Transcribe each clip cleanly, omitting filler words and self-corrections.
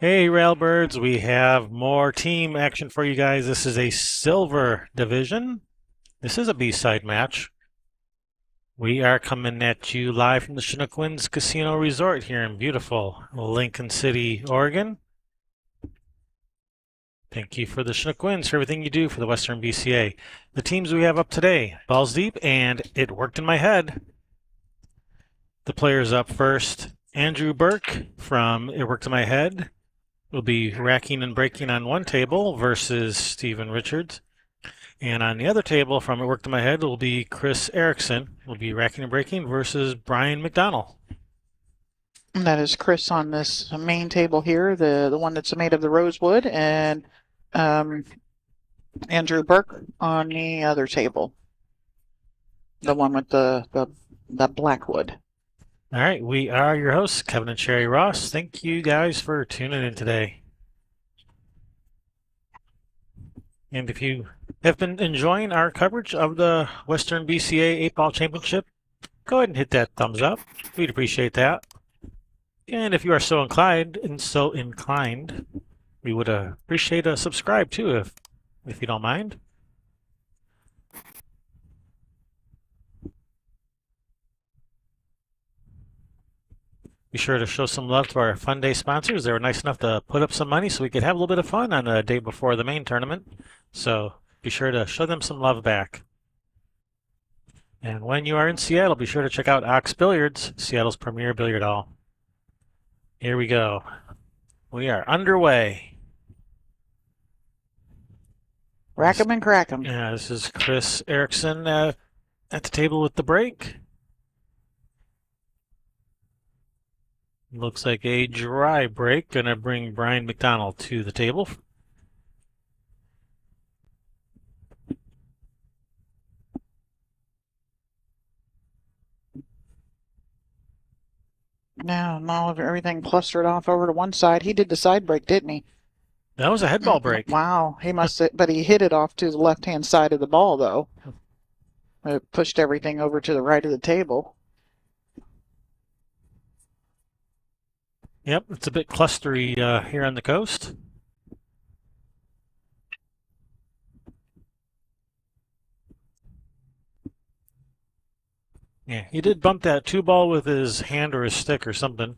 Hey, Railbirds, we have more team action for you guys. This is a silver division. This is a B-side match. We are coming at you live from the Chinook Casino Resort here in beautiful Lincoln City, Oregon. Thank you for the Chinook for everything you do for the Western BCA. The teams we have up today, Ballz Deep and It Worked in My Head. The players up first, Andrew Burke from It Worked in My Head will be racking and breaking on one table versus Stephen Richards. And on the other table, from It Worked in My Head, will be Chris Erickson. Will be racking and breaking versus Brian McDonald. And that is Chris on this main table here, the one that's made of the rosewood, and Andrew Burke on the other table, the one with the blackwood. All right, we are your hosts, Kevin and Sherry Ross. Thank you guys for tuning in today. And if you have been enjoying our coverage of the Western BCA 8-Ball Championship, go ahead and hit that thumbs up. We'd appreciate that. And if you are so inclined, we would appreciate a subscribe too, if you don't mind. Be sure to show some love to our Fun Day sponsors. They were nice enough to put up some money so we could have a little bit of fun on the day before the main tournament. So be sure to show them some love back. And when you are in Seattle, be sure to check out Ox Billiards, Seattle's premier billiard hall. Here we go. We are underway. Rack 'em and crack 'em. Yeah, this is Chris Erickson at the table with the break. Looks like a dry break. Gonna bring Brian McDonald to the table. Now, all of everything clustered off over to one side. He did the side break, didn't he? That was a head ball break. Wow, he must have, but he hit it off to the left-hand side of the ball, though. It pushed everything over to the right of the table. Yep, it's a bit clustery here on the coast. Yeah, he did bump that 2-ball with his hand or his stick or something.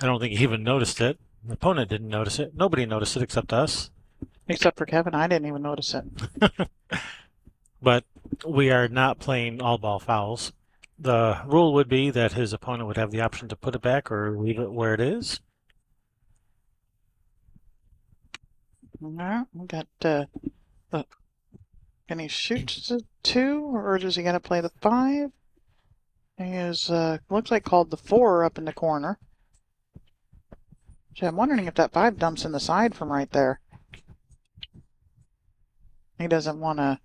I don't think he even noticed it. The opponent didn't notice it. Nobody noticed it except us. Except for Kevin, I didn't even notice it. But we are not playing all ball fouls. The rule would be that his opponent would have the option to put it back or leave it where it is. All right, we got can he shoot the 2, or does he got to play the 5? He is, looks like called the 4 up in the corner. So I'm wondering if that 5 dumps in the side from right there. He doesn't want to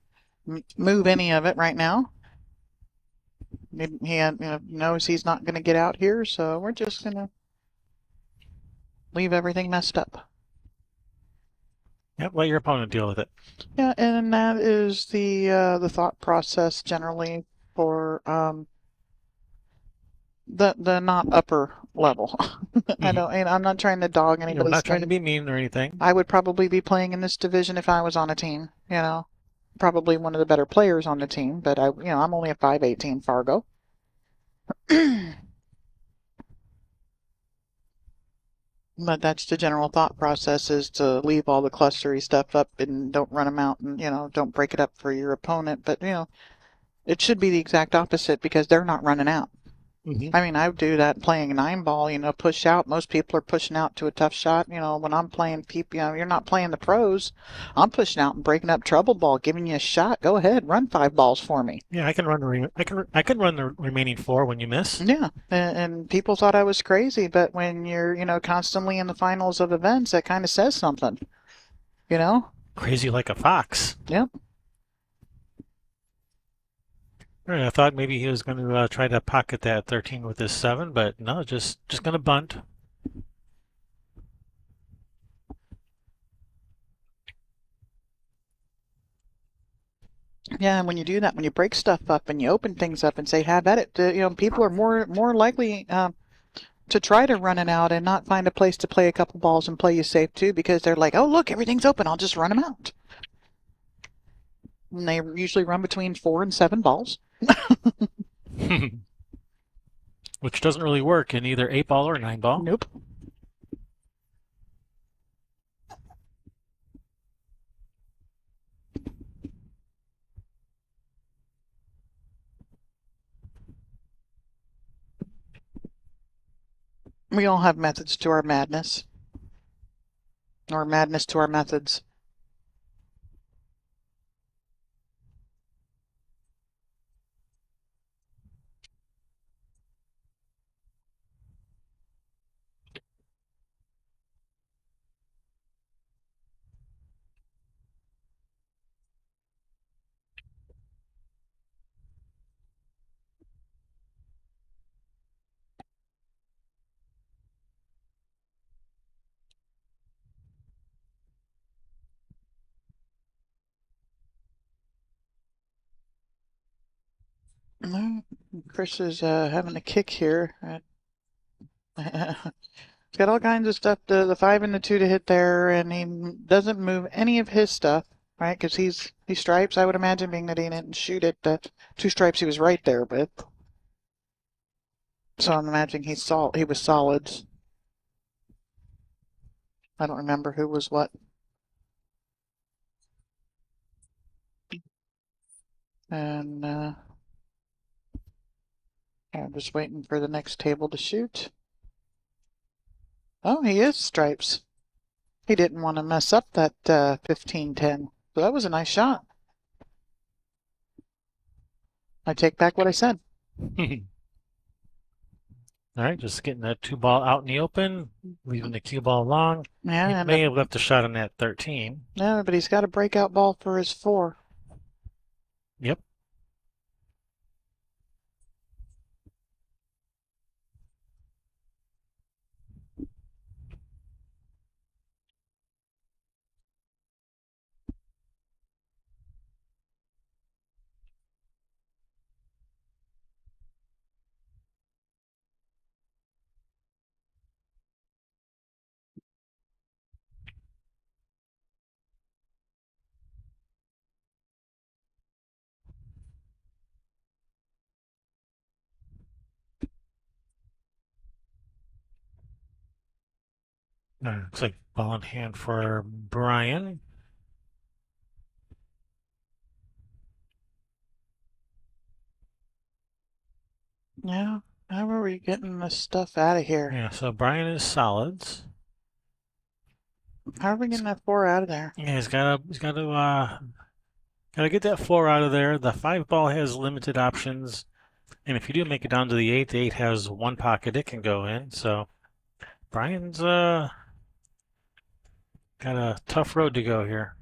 move any of it right now. He knows he's not going to get out here, so we're just going to leave everything messed up. Yep, let your opponent deal with it. Yeah, and that is the thought process generally for the not upper level. I'm not trying to dog anybody's We're not trying to thing. be mean or anything. I would probably be playing in this division if I was on a team, probably one of the better players on the team, but I'm only a 518 Fargo. But that's the general thought process, is to leave all the clustery stuff up and don't run them out, and don't break it up for your opponent. But it should be the exact opposite, because they're not running out. I mean, I would do that playing a 9-ball, push out. Most people are pushing out to a tough shot. When I'm playing people, you're not playing the pros. I'm pushing out and breaking up trouble ball, giving you a shot. Go ahead, run 5 balls for me. Yeah, I can run I can run the remaining 4 when you miss. Yeah, and people thought I was crazy, but when you're, constantly in the finals of events, that kind of says something, Crazy like a fox. Yep. I thought maybe he was going to try to pocket that 13 with his 7, but no, just going to bunt. Yeah, and when you do that, when you break stuff up and you open things up and say, "Have at it," people are more likely to try to run it out and not find a place to play a couple balls and play you safe too, because they're like, oh look, everything's open, I'll just run them out. And they usually run between 4 and 7 balls. Which doesn't really work in either 8-ball or 9-ball. Nope. We all have methods to our madness. Or madness to our methods. Chris is having a kick here. He's got all kinds of stuff, the 5 and the 2 to hit there, and he doesn't move any of his stuff, right? Because he stripes, I would imagine, being that he didn't shoot it. 2 stripes he was right there with. So I'm imagining he was solids. I don't remember who was what. And I'm just waiting for the next table to shoot. Oh, he is stripes. He didn't want to mess up that 15-10. So that was a nice shot. I take back what I said. All right, just getting that 2-ball out in the open, leaving the cue ball long. Yeah, He may have left a shot on that 13. No, but he's got a breakout ball for his 4. Yep. Looks like ball in hand for Brian. Yeah, how are we getting this stuff out of here? Yeah, so Brian is solids. How are we getting that 4 out of there? Yeah, gotta get that 4 out of there. The 5-ball has limited options, and if you do make it down to the 8, the 8 has 1 pocket it can go in. So Brian's got a tough road to go here.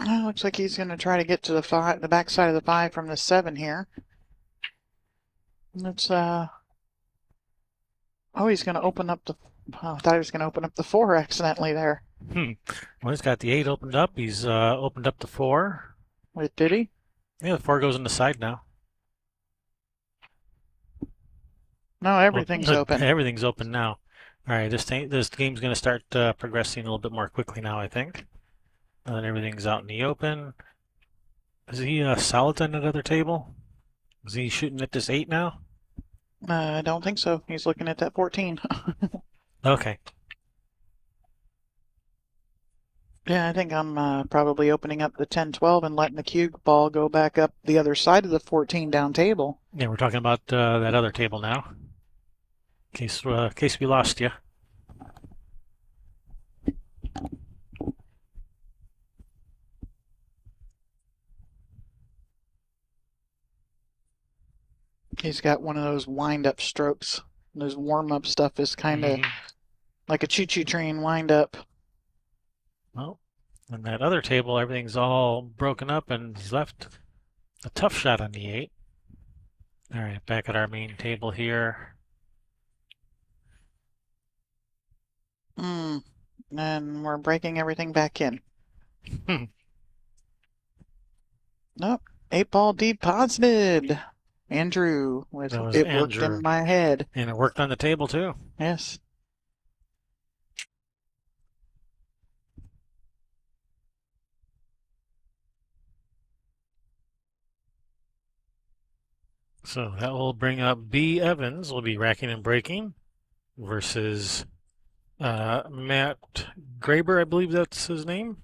Oh, looks like he's going to try to get to the back side of the 5 from the 7 here. Let's oh, he's going to open up the. Oh, I thought he was going to open up the 4 accidentally there. Well, he's got the 8 opened up. He's opened up the 4. Wait, did he? Yeah, the 4 goes on the side now. No, everything's open. Everything's open now. All right, this game's going to start progressing a little bit more quickly now, I think. Now that everything's out in the open. Is he solid on that other table? Is he shooting at this 8 now? I don't think so. He's looking at that 14. Okay. Yeah, I think I'm probably opening up the 10-12 and letting the cue ball go back up the other side of the 14 down table. Yeah, we're talking about that other table now. In case we lost you. He's got one of those wind-up strokes. Those warm-up stuff is kind of like a choo-choo train wind-up. Well, on that other table, everything's all broken up, and he's left a tough shot on the 8. All right, back at our main table here. And we're breaking everything back in. Nope. 8-ball deposited. Andrew with That was It Worked Andrew. in My Head. And it worked on the table too. Yes. So that will bring up B. Evans, will be racking and breaking, versus Matt Graber, I believe that's his name.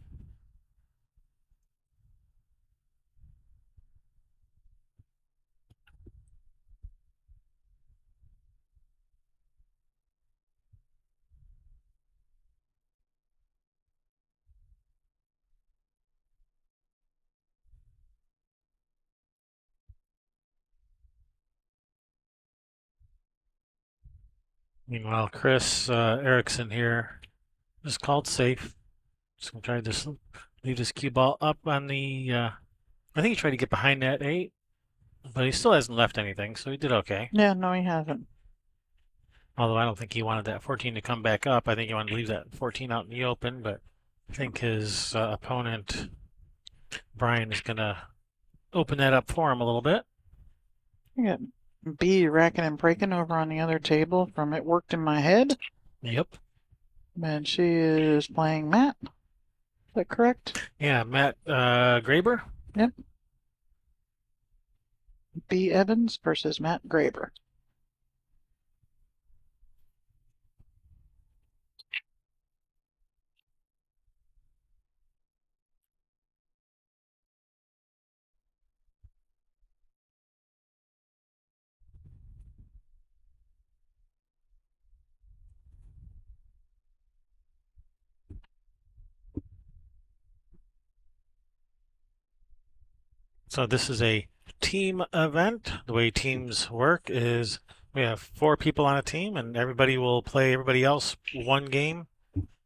Meanwhile, Chris Erickson here just called safe. Just gonna try to leave this cue ball up on the. I think he tried to get behind that 8, but he still hasn't left anything, so he did okay. Yeah, no, he hasn't. Although I don't think he wanted that 14 to come back up. I think he wanted to leave that 14 out in the open, but I think his opponent, Brian, is going to open that up for him a little bit. You got B racking and breaking over on the other table from It Worked in My Head. Yep. And she is playing Matt. Is that correct? Yeah, Matt Graber. Yep. B. Evans versus Matt Graber. So this is a team event. The way teams work is we have 4 people on a team, and everybody will play everybody else one game.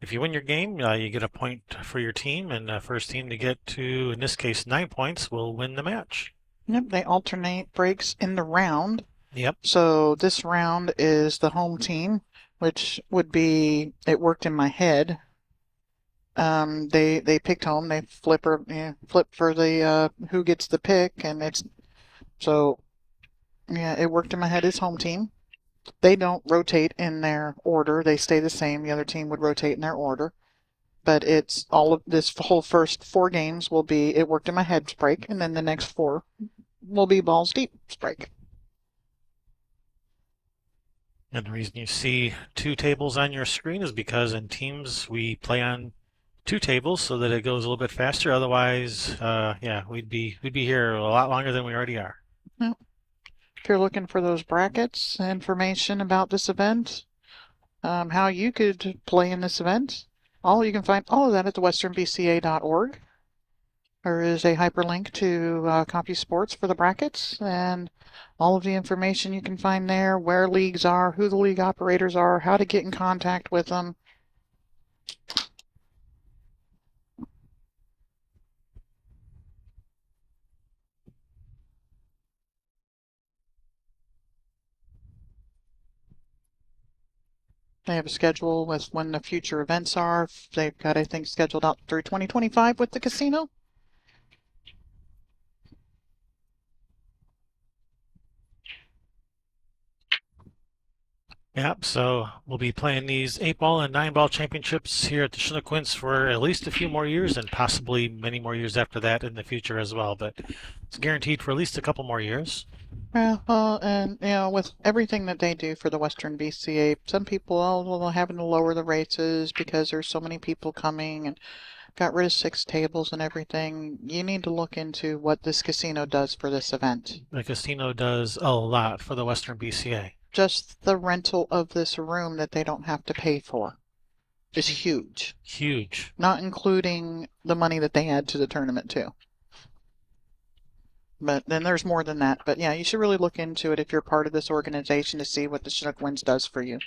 If you win your game, you get a point for your team, and the first team to get to, in this case, 9 points will win the match. Yep, they alternate breaks in the round. Yep. So this round is the home team, which would be It Worked in My Head. They picked home. They flip for the who gets the pick, and it's so yeah. It Worked in My Head is home team. They don't rotate in their order. They stay the same. The other team would rotate in their order. But it's all of this whole first 4 games will be It Worked in My Head's break, and then the next 4 will be Ballz Deep's break. And the reason you see 2 tables on your screen is because in teams we play on 2 tables so that it goes a little bit faster. Otherwise, yeah, we'd be here a lot longer than we already are. Yep. If you're looking for those brackets, information about this event, how you could play in this event, you can find all of that at thewesternbca.org. There is a hyperlink to CompuSports for the brackets, and all of the information you can find there, where leagues are, who the league operators are, how to get in contact with them. They have a schedule with when the future events are. They've got, I think, scheduled out through 2025 with the casino. Yep, so we'll be playing these 8-ball and 9-ball championships here at the Chinook for at least a few more years and possibly many more years after that in the future as well. But it's guaranteed for at least a couple more years. Yeah, and with everything that they do for the Western BCA, some people are having to lower the races because there's so many people coming and got rid of 6 tables and everything. You need to look into what this casino does for this event. The casino does a lot for the Western BCA. Just the rental of this room that they don't have to pay for is huge. Huge. Not including the money that they add to the tournament too. But then there's more than that. But yeah, you should really look into it if you're part of this organization to see what the Chinook Winds does for you.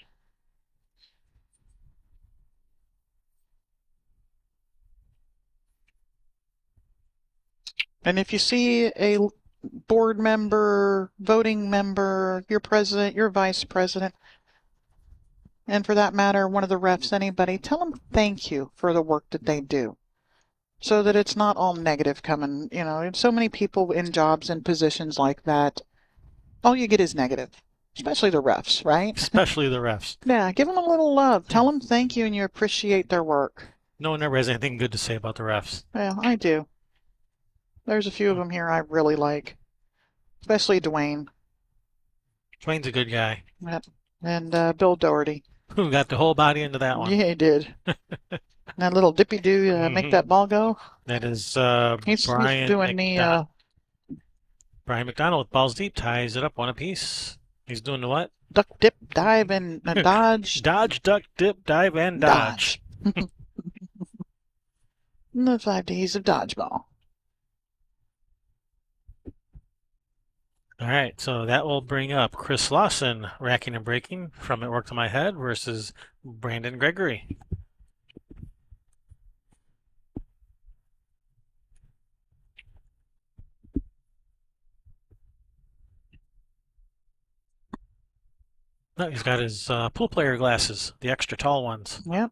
And if you see a board member, voting member, your president, your vice president, and for that matter, one of the refs, anybody, tell them thank you for the work that they do. So that it's not all negative coming, so many people in jobs and positions like that all you get is negative, especially the refs, right? Especially the refs. Yeah, give them a little love. Tell Yeah. them thank you and you appreciate their work. No one ever has anything good to say about the refs. Well, I do. There's a few of them here I really like, especially Dwayne. Dwayne's a good guy. Yep. And Bill Doherty. Who got the whole body into that one? Yeah, he did. That little dippy do make that ball go. That is He's Brian doing McDonald. Brian McDonald with Ballz deep ties it up one apiece. He's doing the what? duck, dip, dive, and dodge. Dodge, duck, dip, dive, and dodge. The 5 Ds of dodgeball. All right, so that will bring up Chris Lawson racking and breaking from It Worked in My Head versus Brandon Gregory. No, he's got his pool player glasses, the extra tall ones. Yep.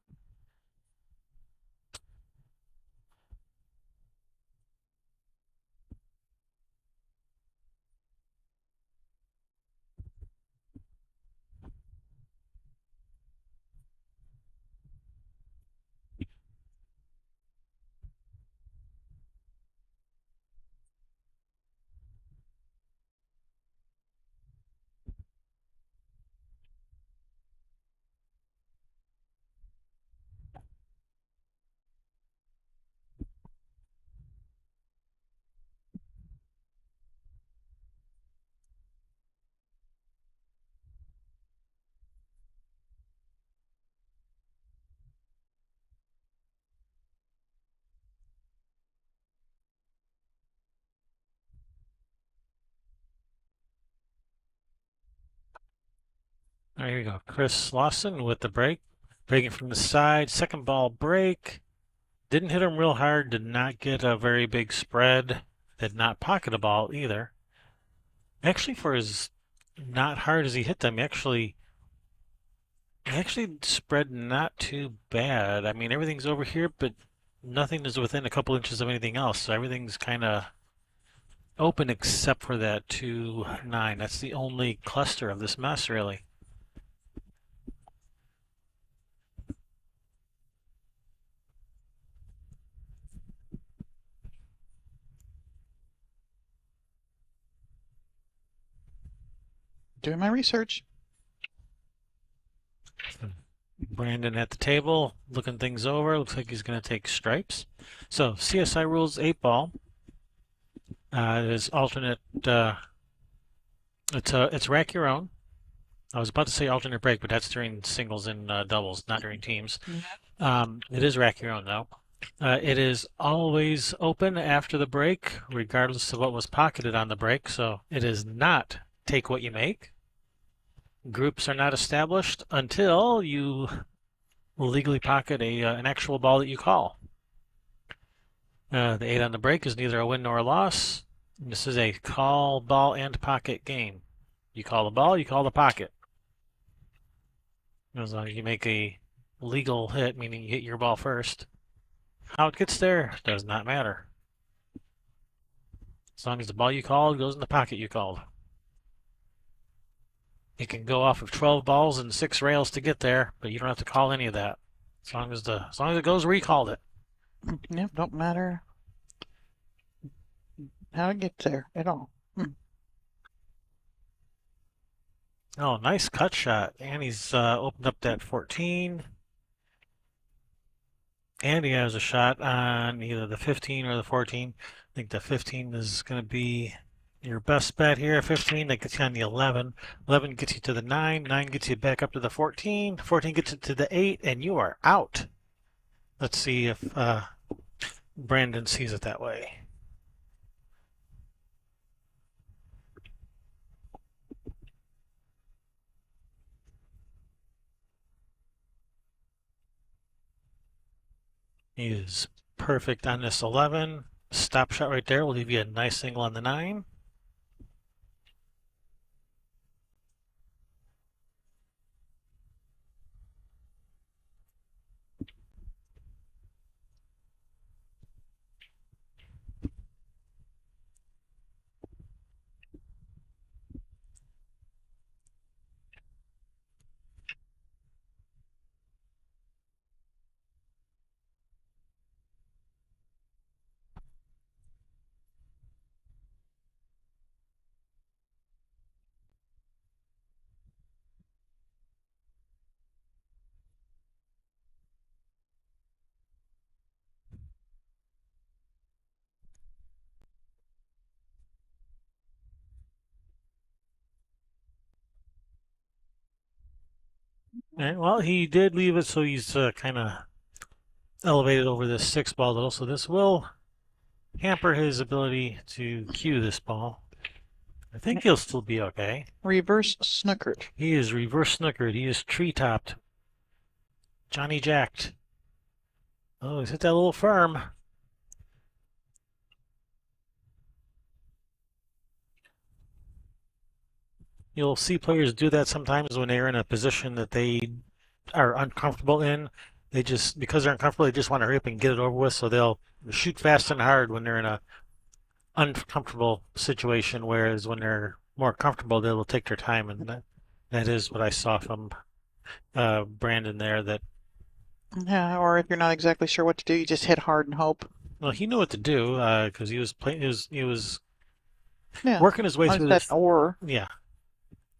All right, here we go. Chris Lawson with the break. Breaking from the side. Second ball break. Didn't hit him real hard. Did not get a very big spread. Did not pocket a ball either. Actually, for as not hard as he hit them, he actually spread not too bad. I mean, everything's over here, but nothing is within a couple inches of anything else. So everything's kind of open except for that 2-9. That's the only cluster of this mess, really. Doing my research. Brandon at the table, looking things over. Looks like he's going to take stripes. So CSI rules 8-ball. It is alternate. It's rack your own. I was about to say alternate break, but that's during singles and doubles, not during teams. It is rack your own though. It is always open after the break, regardless of what was pocketed on the break. So it is not take what you make. Groups are not established until you legally pocket an actual ball that you call. The 8 on the break is neither a win nor a loss. This is a call, ball, and pocket game. You call the ball, you call the pocket. As long as you make a legal hit, meaning you hit your ball first. How it gets there does not matter. As long as the ball you called goes in the pocket you called. It can go off of 12 balls and 6 rails to get there, but you don't have to call any of that. As long as it goes where you called it. Yep, don't matter how it gets there at all. Oh, nice cut shot. And he's opened up that 14. And he has a shot on either the 15 or the 14. I think the 15 is going to be your best bet here. 15, that gets you on the 11. 11 gets you to the 9. 9 gets you back up to the 14. 14 gets you to the 8, and you are out. Let's see if Brandon sees it that way. He is perfect on this 11. Stop shot right there will leave you a nice single on the 9. All right, well, he did leave it, so he's kind of elevated over this 6 ball a little, so this will hamper his ability to cue this ball. I think he'll still be okay. Reverse snookered. He is reverse snookered. He is tree-topped. Johnny jacked. Oh, he's hit that little firm. You'll see players do that sometimes when they're in a position that they are uncomfortable in. They just, because they're uncomfortable, they just want to hurry up and get it over with, so they'll shoot fast and hard when they're in a uncomfortable situation, whereas when they're more comfortable, they will take their time, and that is what I saw from Brandon there. That Yeah, or if you're not exactly sure what to do, you just hit hard and hope. well, he knew what to do because he was playing. He was Yeah, working his way I through said this. or. Yeah,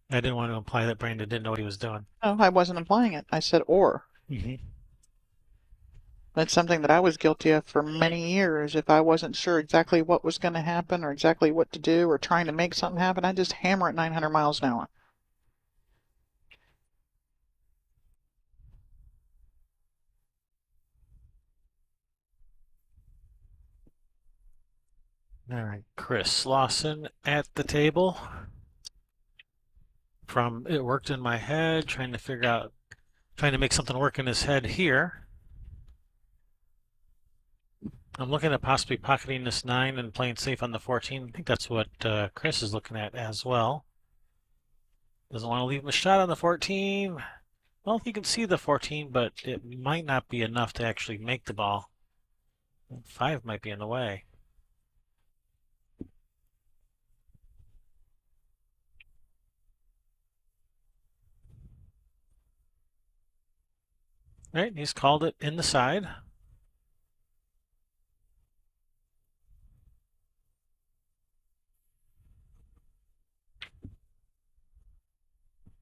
I didn't want to imply that Brandon didn't know what he was doing. No, I wasn't implying it. I said or. Hmm. That's something that I was guilty of for many years. If I wasn't sure exactly what was going to happen or exactly what to do or trying to make something happen, I just hammer at 900 miles an hour. All right, Chris Lawson at the table. From It Worked in My Head, trying to make something work in his head here. I'm looking at possibly pocketing this 9 and playing safe on the 14. I think that's what Chris is looking at as well. Doesn't want to leave him a shot on the 14. Well, you can see the 14, but it might not be enough to actually make the ball. 5 might be in the way. Right, he's called it in the side.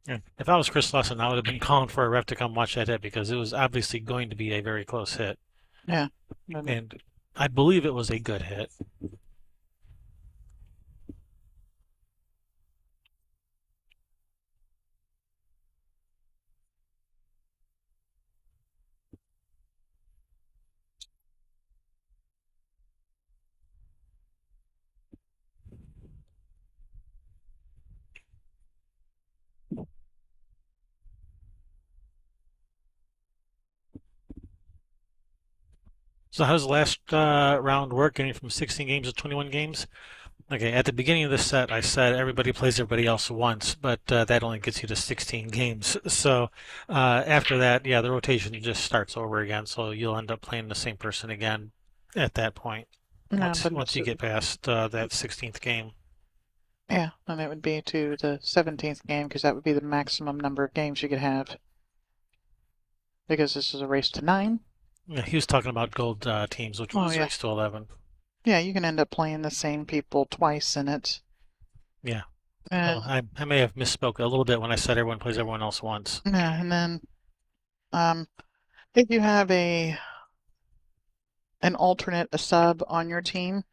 And if I was Chris Lawson, I would have been calling for a ref to come watch that hit because it was obviously going to be a very close hit. Yeah. And I believe it was a good hit. So how's the last round work? Getting from 16 games to 21 games? Okay, at the beginning of the set, I said everybody plays everybody else once, but that only gets you to 16 games. So after that, yeah, the rotation just starts over again. So you'll end up playing the same person again at that point. Yeah, Once you get past that 16th game. yeah, and it would be to the 17th game because that would be the maximum number of games you could have. Because this is a race to 9. Yeah, he was talking about gold teams, which was yeah. race to 11. Yeah, you can end up playing the same people twice in it. Yeah. And, Well, I may have misspoke a little bit when I said everyone plays everyone else once. yeah, and then if you have an alternate, a sub on your team,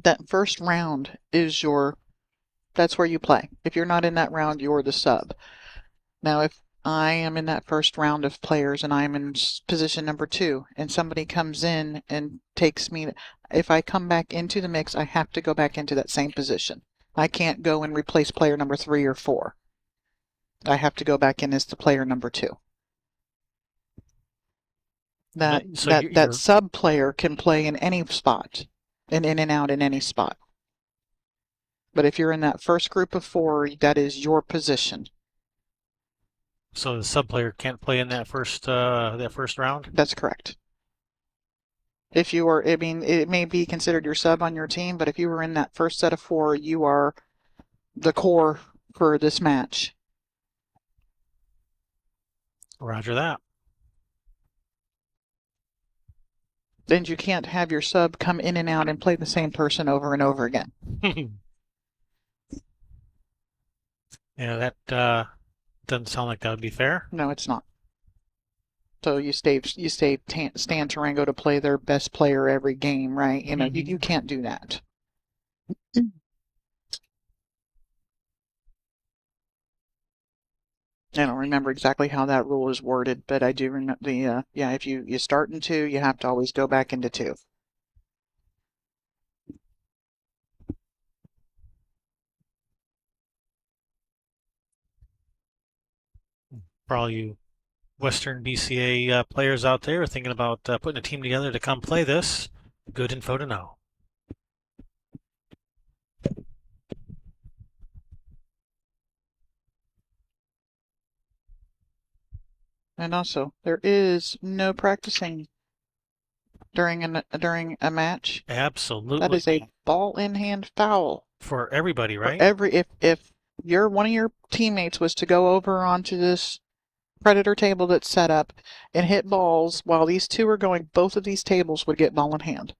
that first round is that's where you play. If you're not in that round, you're the sub. Now, if I am in that first round of players and I'm in position number 2 and somebody comes in and takes me, if I come back into the mix, I have to go back into that same position. I can't go and replace player number 3 or 4. I have to go back in as the player number 2. That sub player can play in any spot and in and out in any spot. But if you're in that first group of 4, that is your position. So the sub player can't play in that first round? That's correct. If you are, I mean, it may be considered your sub on your team, but if you were in that first set of 4, you are the core for this match. Roger that. Then you can't have your sub come in and out and play the same person over and over again. Yeah, that doesn't sound like that would be fair. No, it's not. So you stay Stan Tarango to play their best player every game, right? You know, you can't do that. I don't remember exactly how that rule is worded, but I do remember the yeah. If you start in two, you have to always go back into two. For all you Western BCA players out there thinking about putting a team together to come play this, good info to know. And also, there is no practicing during a match. Absolutely. That is a ball in hand foul. For everybody, For right? every if one of your teammates was to go over onto this predator table that's set up and hit balls while these two are going, both of these tables would get ball in hand.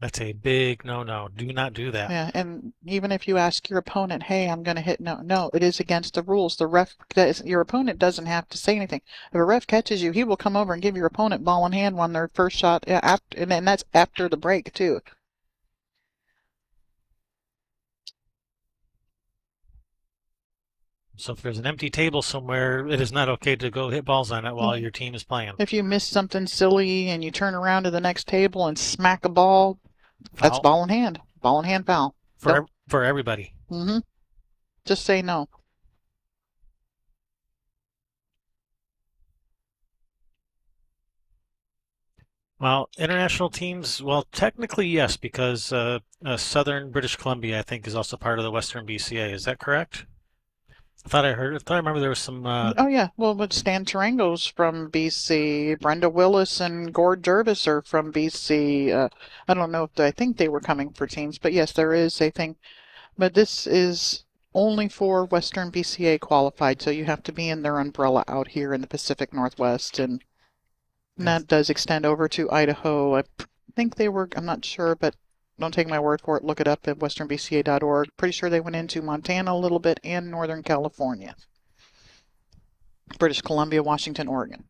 That's a big no-no. Do not do that. Yeah, and even if you ask your opponent, "Hey, I'm going to hit," no, it is against the rules. The ref, your opponent doesn't have to say anything. If a ref catches you, he will come over and give your opponent ball in hand on their first shot. Yeah, after, and that's after the break too. So if there's an empty table somewhere, it is not okay to go hit balls on it while your team is playing. If you miss something silly and you turn around to the next table and smack a ball, that's Foul ball in hand. Ball in hand foul. for everybody. Mm-hmm. Just say no. Well, international teams, well, technically yes, because Southern British Columbia, I think, is also part of the Western BCA. Is that correct? I thought I remember there was some. Oh yeah, well, but Stan Tarango's from BC. Brenda Willis and Gord Jervis are from BC. I don't know if I think they were coming for teams, but yes, there is a thing. But this is only for Western BCA qualified, so you have to be in their umbrella out here in the Pacific Northwest, and that does extend over to Idaho. I think they were. I'm not sure, but don't take my word for it. Look it up at westernbca.org. Pretty sure they went into Montana a little bit and Northern California. British Columbia, Washington, Oregon.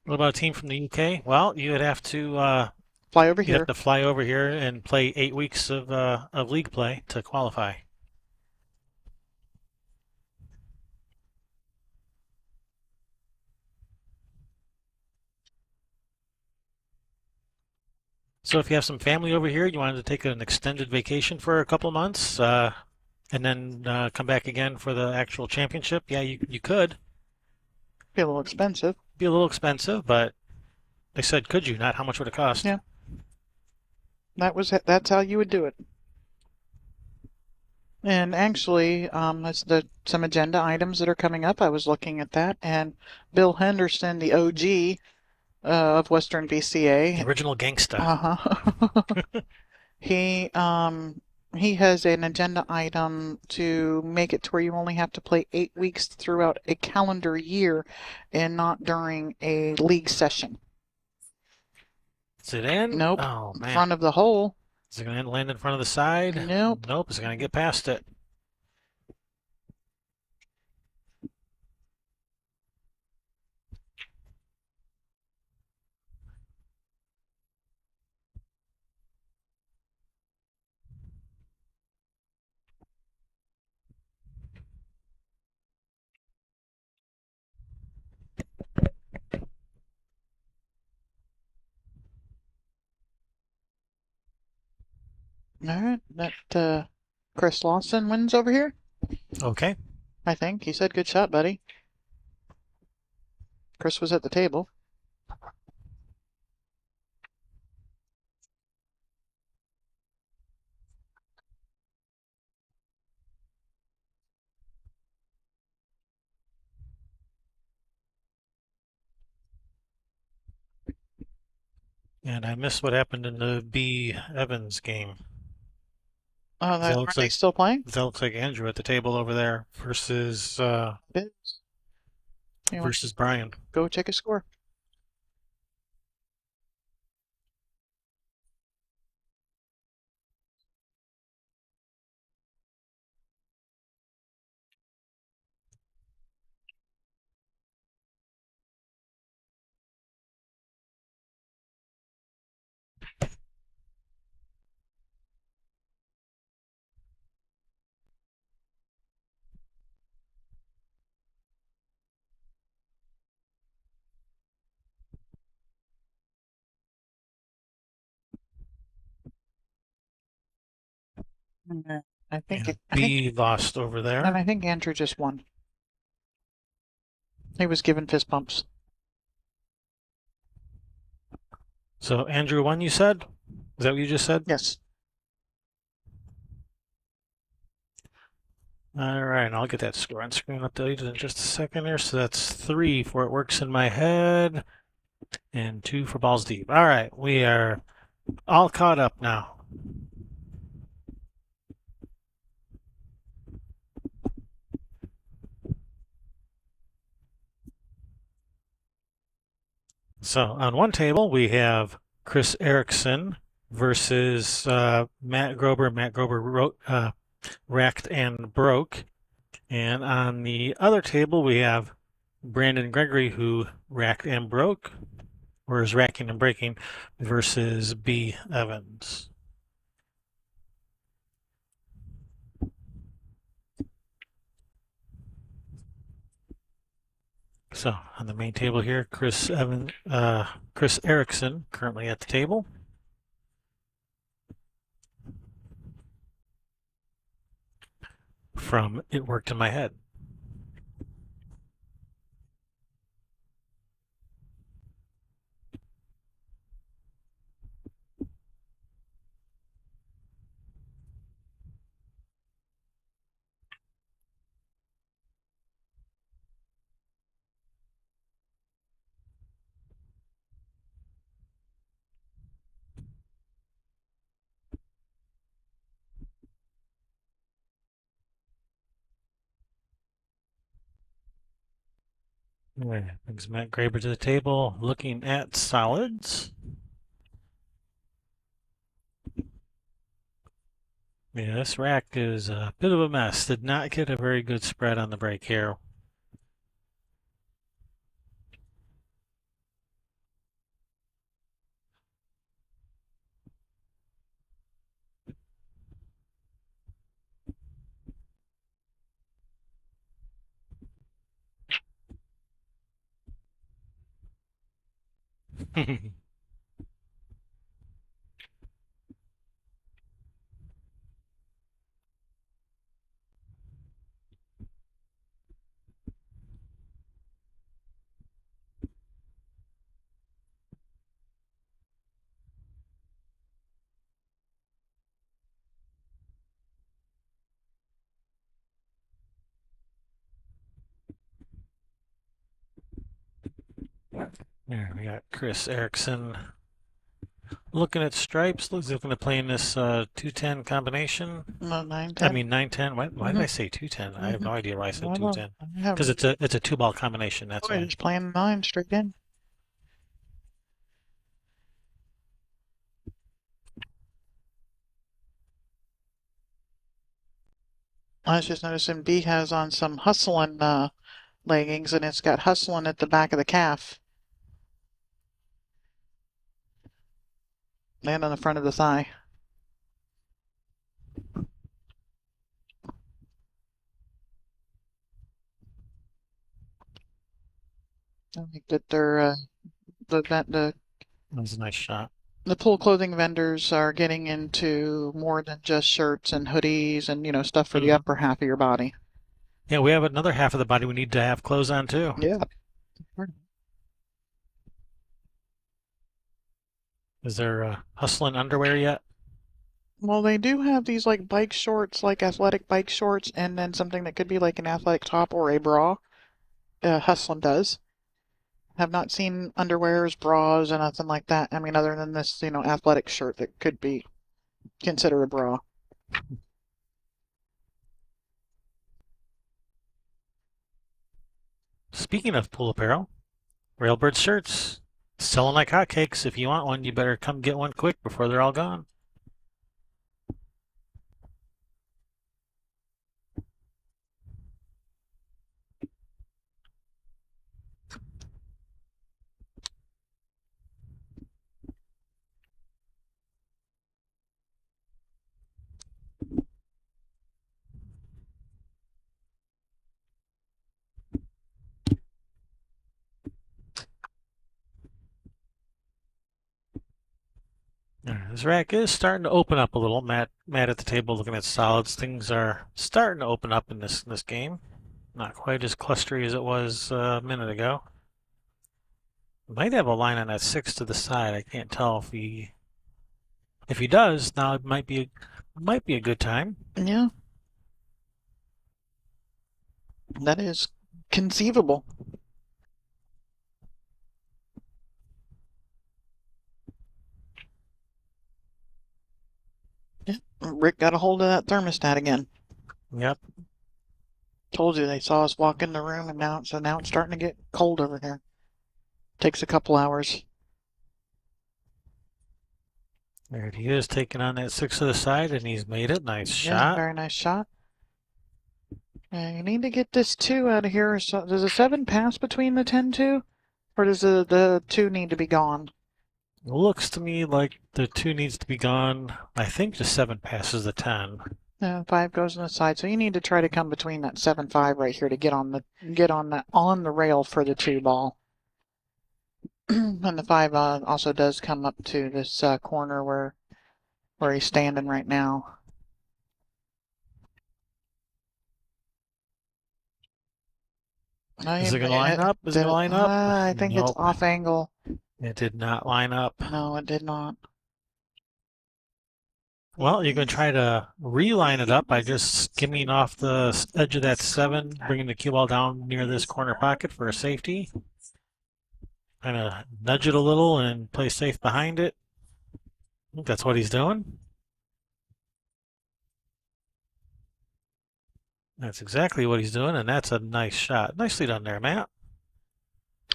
What about a team from the UK? Well, you would have to Fly over you'd have here. to fly over here and play 8 weeks of league play to qualify. So if you have some family over here, you wanted to take an extended vacation for a couple of months, and then come back again for the actual championship, yeah, you could. Be a little expensive. Be a little expensive, but they said could you, not how much would it cost. Yeah. That's how you would do it. And actually, that's some agenda items that are coming up. I was looking at that, and Bill Henderson, the OG of Western The BCA, original gangsta. uh-huh. He has an agenda item to make it to where you only have to play 8 weeks throughout a calendar year and not during a league session. Is it in? Nope. Oh man. Front of the hole. Is it going to land in front of the side? Nope. Nope. Is it going to get past it? All right. That Chris Lawson wins over here. Okay. I think he said, "Good shot, buddy." Chris was at the table. And I missed what happened in the B Evans game. Oh, That are looks they like still playing? that looks like Andrew at the table over there versus Biz. You want versus Brian. to go check a score? Yeah. I think And B lost over and there. I think Andrew just won. He was given fist bumps. So Andrew won, you said? Is that what you just said? Yes. All right, I'll get that score on screen updated in just a second here. So that's 3 for It Works in My Head and 2 for Balls Deep. All right, we are all caught up now. So on one table, we have Chris Erickson versus Matt Grober. Matt Grober racked and broke. And on the other table, we have Brandon Gregory, who racked and broke, or is racking and breaking, versus B. Evans. So on the main table here, Chris Erickson currently at the table. From It Worked in My Head. Brings Matt Graber to the table, looking at solids. Yeah, this rack is a bit of a mess. Did not get a very good spread on the break here. There we got Chris Erickson looking at stripes. Looks looking to play in this 210 combination. No, 9-10. I mean 910. Why did I say 210? I have no idea why I said 210. Because it's a 2-ball combination. That's why. Just playing 9 straight in. I was just noticing B has on some hustling leggings, and it's got hustling at the back of the calf and on the front of the thigh. I think that they're That was a nice shot. the pool clothing vendors are getting into more than just shirts and hoodies and stuff for the upper half of your body. Yeah, we have another half of the body we need to have clothes on too. Yeah. Is there hustling underwear yet? Well, they do have these like bike shorts, like athletic bike shorts, and then something that could be like an athletic top or a bra. Hustling does. Have not seen underwears, bras, and nothing like that. I mean, other than this, athletic shirt that could be considered a bra. Speaking of pool apparel, Railbird shirts selling like hotcakes. If you want one, you better come get one quick before they're all gone. This rack is starting to open up a little. Matt mad at the table looking at solids. Things are starting to open up in this game. Not quite as clustery as it was a minute ago. Might have a line on that 6 to the side. I can't tell if he does. Now it might be a good time. Yeah, that is conceivable. Yeah, Rick got a hold of that thermostat again. Yep. Told you they saw us walk in the room, and now it's starting to get cold over here. Takes a couple hours. There he is, taking on that 6 to the side, and he's made it. Nice Yeah, shot. very nice shot. You need to get this 2 out of here. So, does a 7 pass between the 10-2? Or does the 2 need to be gone? Looks to me like the 2 needs to be gone. I think the 7 passes the 10. 5 goes on the side, so you need to try to come between that 7-5 right here to get on the rail for the 2 ball. And the 5 also does come up to this corner where he's standing right now. Is it going to line up? Is it going to line up? I think it's Nope. off angle. It did not line up. No, it did not. Well, you can try to reline it up by just skimming off the edge of that 7, bringing the cue ball down near this corner pocket for a safety. Kind of nudge it a little and play safe behind it. I think that's what he's doing. That's exactly what he's doing, and that's a nice shot. Nicely done there, Matt.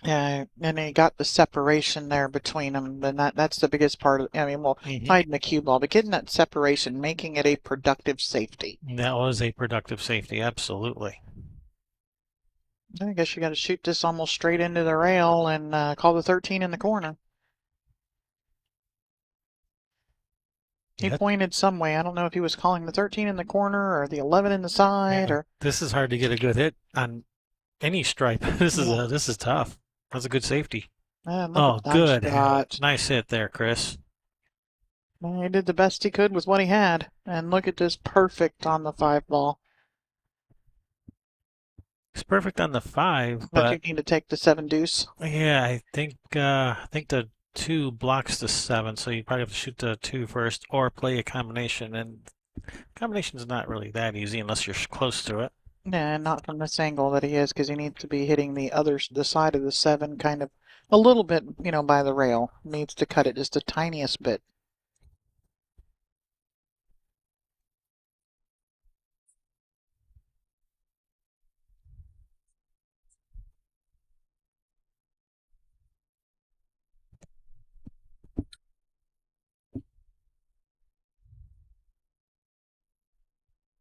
Yeah, and he got the separation there between them, and that's the biggest part of. I mean, well, hiding the cue ball, but getting that separation, making it a productive safety. That was a productive safety, absolutely. I guess you got to shoot this almost straight into the rail and call the 13 in the corner. He pointed some way. I don't know if he was calling the 13 in the corner or the 11 in the side. Yeah, or this is hard to get a good hit on any stripe. This is tough. That's a good safety. Oh, good. Shot. Nice hit there, Chris. Well, he did the best he could with what he had. And look at this, perfect on the 5 ball. It's perfect on the 5, But but you need to take the 7 deuce. yeah, I think the 2 blocks the 7, so you probably have to shoot the 2 first or play a combination. And combination's not really that easy unless you're close to it. Yeah, not from this angle that he is, because he needs to be hitting the side of the 7 kind of a little bit, by the rail. Needs to cut it just the tiniest bit.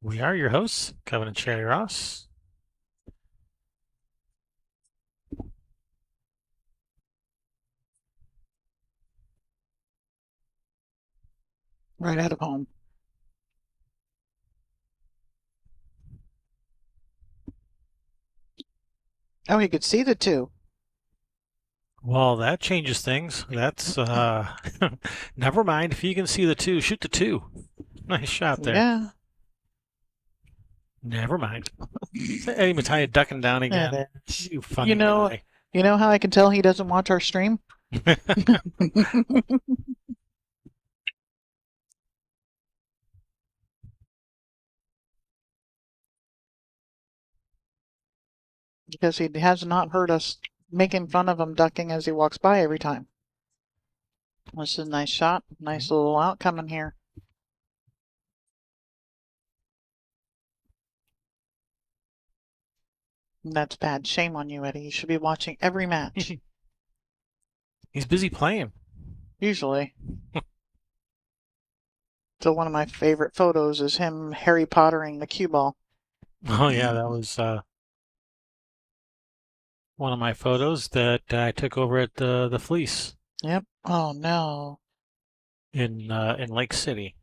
We are your hosts, Kevin and Sherry Ross. Right out of home. Oh, he could see the 2. Well, that changes things. That's never mind. If you can see the 2, shoot the 2. Nice shot there. Yeah. Never mind. Eddie Mattia ducking down again. You funny guy. You know how I can tell he doesn't watch our stream? Because he has not heard us making fun of him ducking as he walks by every time. This is a nice shot. Nice little out coming here. That's bad. Shame on you, Eddie. You should be watching every match. He's busy playing. Usually. So one of my favorite photos is him Harry Pottering the cue ball. Oh yeah, that was one of my photos that I took over at the Fleece. Yep. Oh no. In Lake City.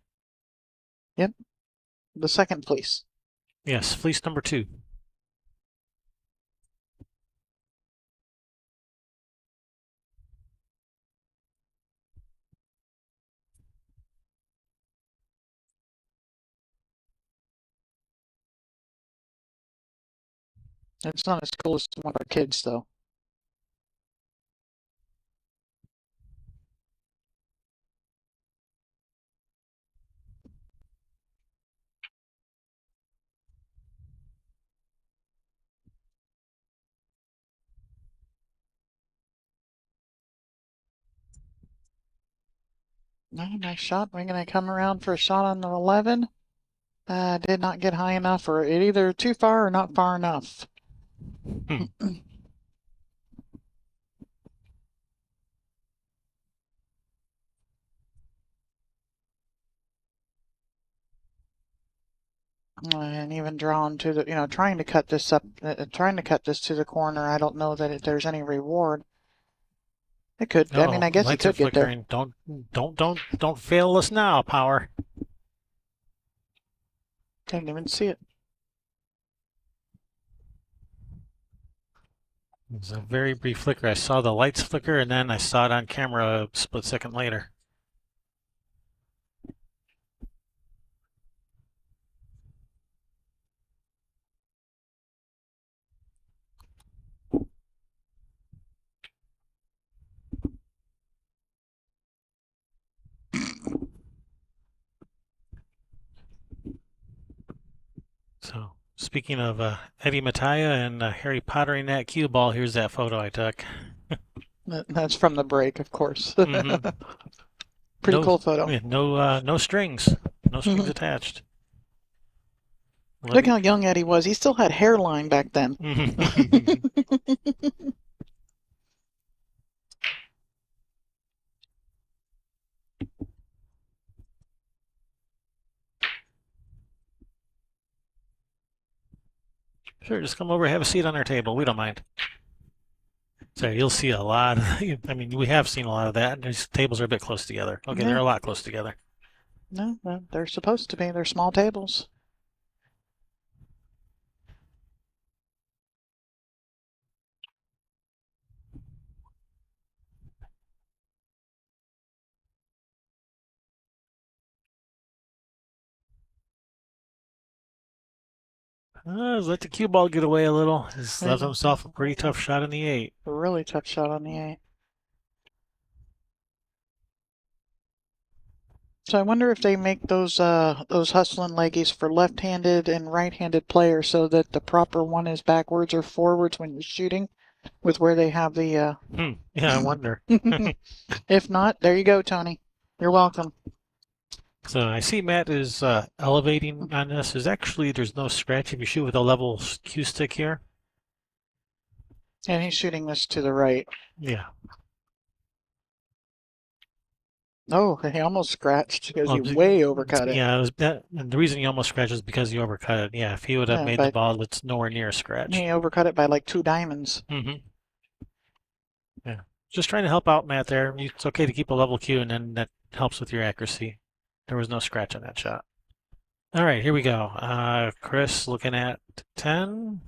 Yep. The second Fleece. Yes, Fleece number 2. It's not as cool as one of our kids, though. Nice shot. We're going to come around for a shot on the 11. Did not get high enough, or it either too far or not far enough. And even drawn to the, trying to cut this up, trying to cut this to the corner. I don't know that there's any reward. It could. I mean, Oh, I guess it lights are could get there. flickering. Don't fail us now, power. Didn't even see it. It was a very brief flicker. I saw the lights flicker, and then I saw it on camera a split second later. So, speaking of Eddie Mattia and Harry Pottering that cue ball, here's that photo I took. That's from the break, of course. Mm-hmm. Pretty cool photo. Yeah, no strings. No strings attached. Look how young Eddie was. He still had hairline back then. Sure, just come over, have a seat on our table. We don't mind. So you'll see a lot. I mean, we have seen a lot of that. These tables are a bit close together. Okay, they're a lot close together. No, they're supposed to be. They're small tables. Let the cue ball get away a little. He's left himself a pretty tough shot in the 8. A really tough shot on the 8. So I wonder if they make those hustling leggies for left-handed and right-handed players so that the proper one is backwards or forwards when you're shooting, with where they have the. Yeah, I wonder. If not, there you go, Tony. You're welcome. So I see Matt is elevating on this. There's no scratch if you shoot with a level cue stick here. And he's shooting this to the right. Yeah. Oh, he almost scratched because he way overcut it. Yeah, and the reason he almost scratched is because he overcut it. Yeah, if he would have made the ball, it's nowhere near a scratch. He overcut it by like 2 diamonds. Mm-hmm. Yeah, just trying to help out Matt there. It's okay to keep a level cue, and then that helps with your accuracy. There was no scratch on that shot. All right, here we go. Chris looking at 10.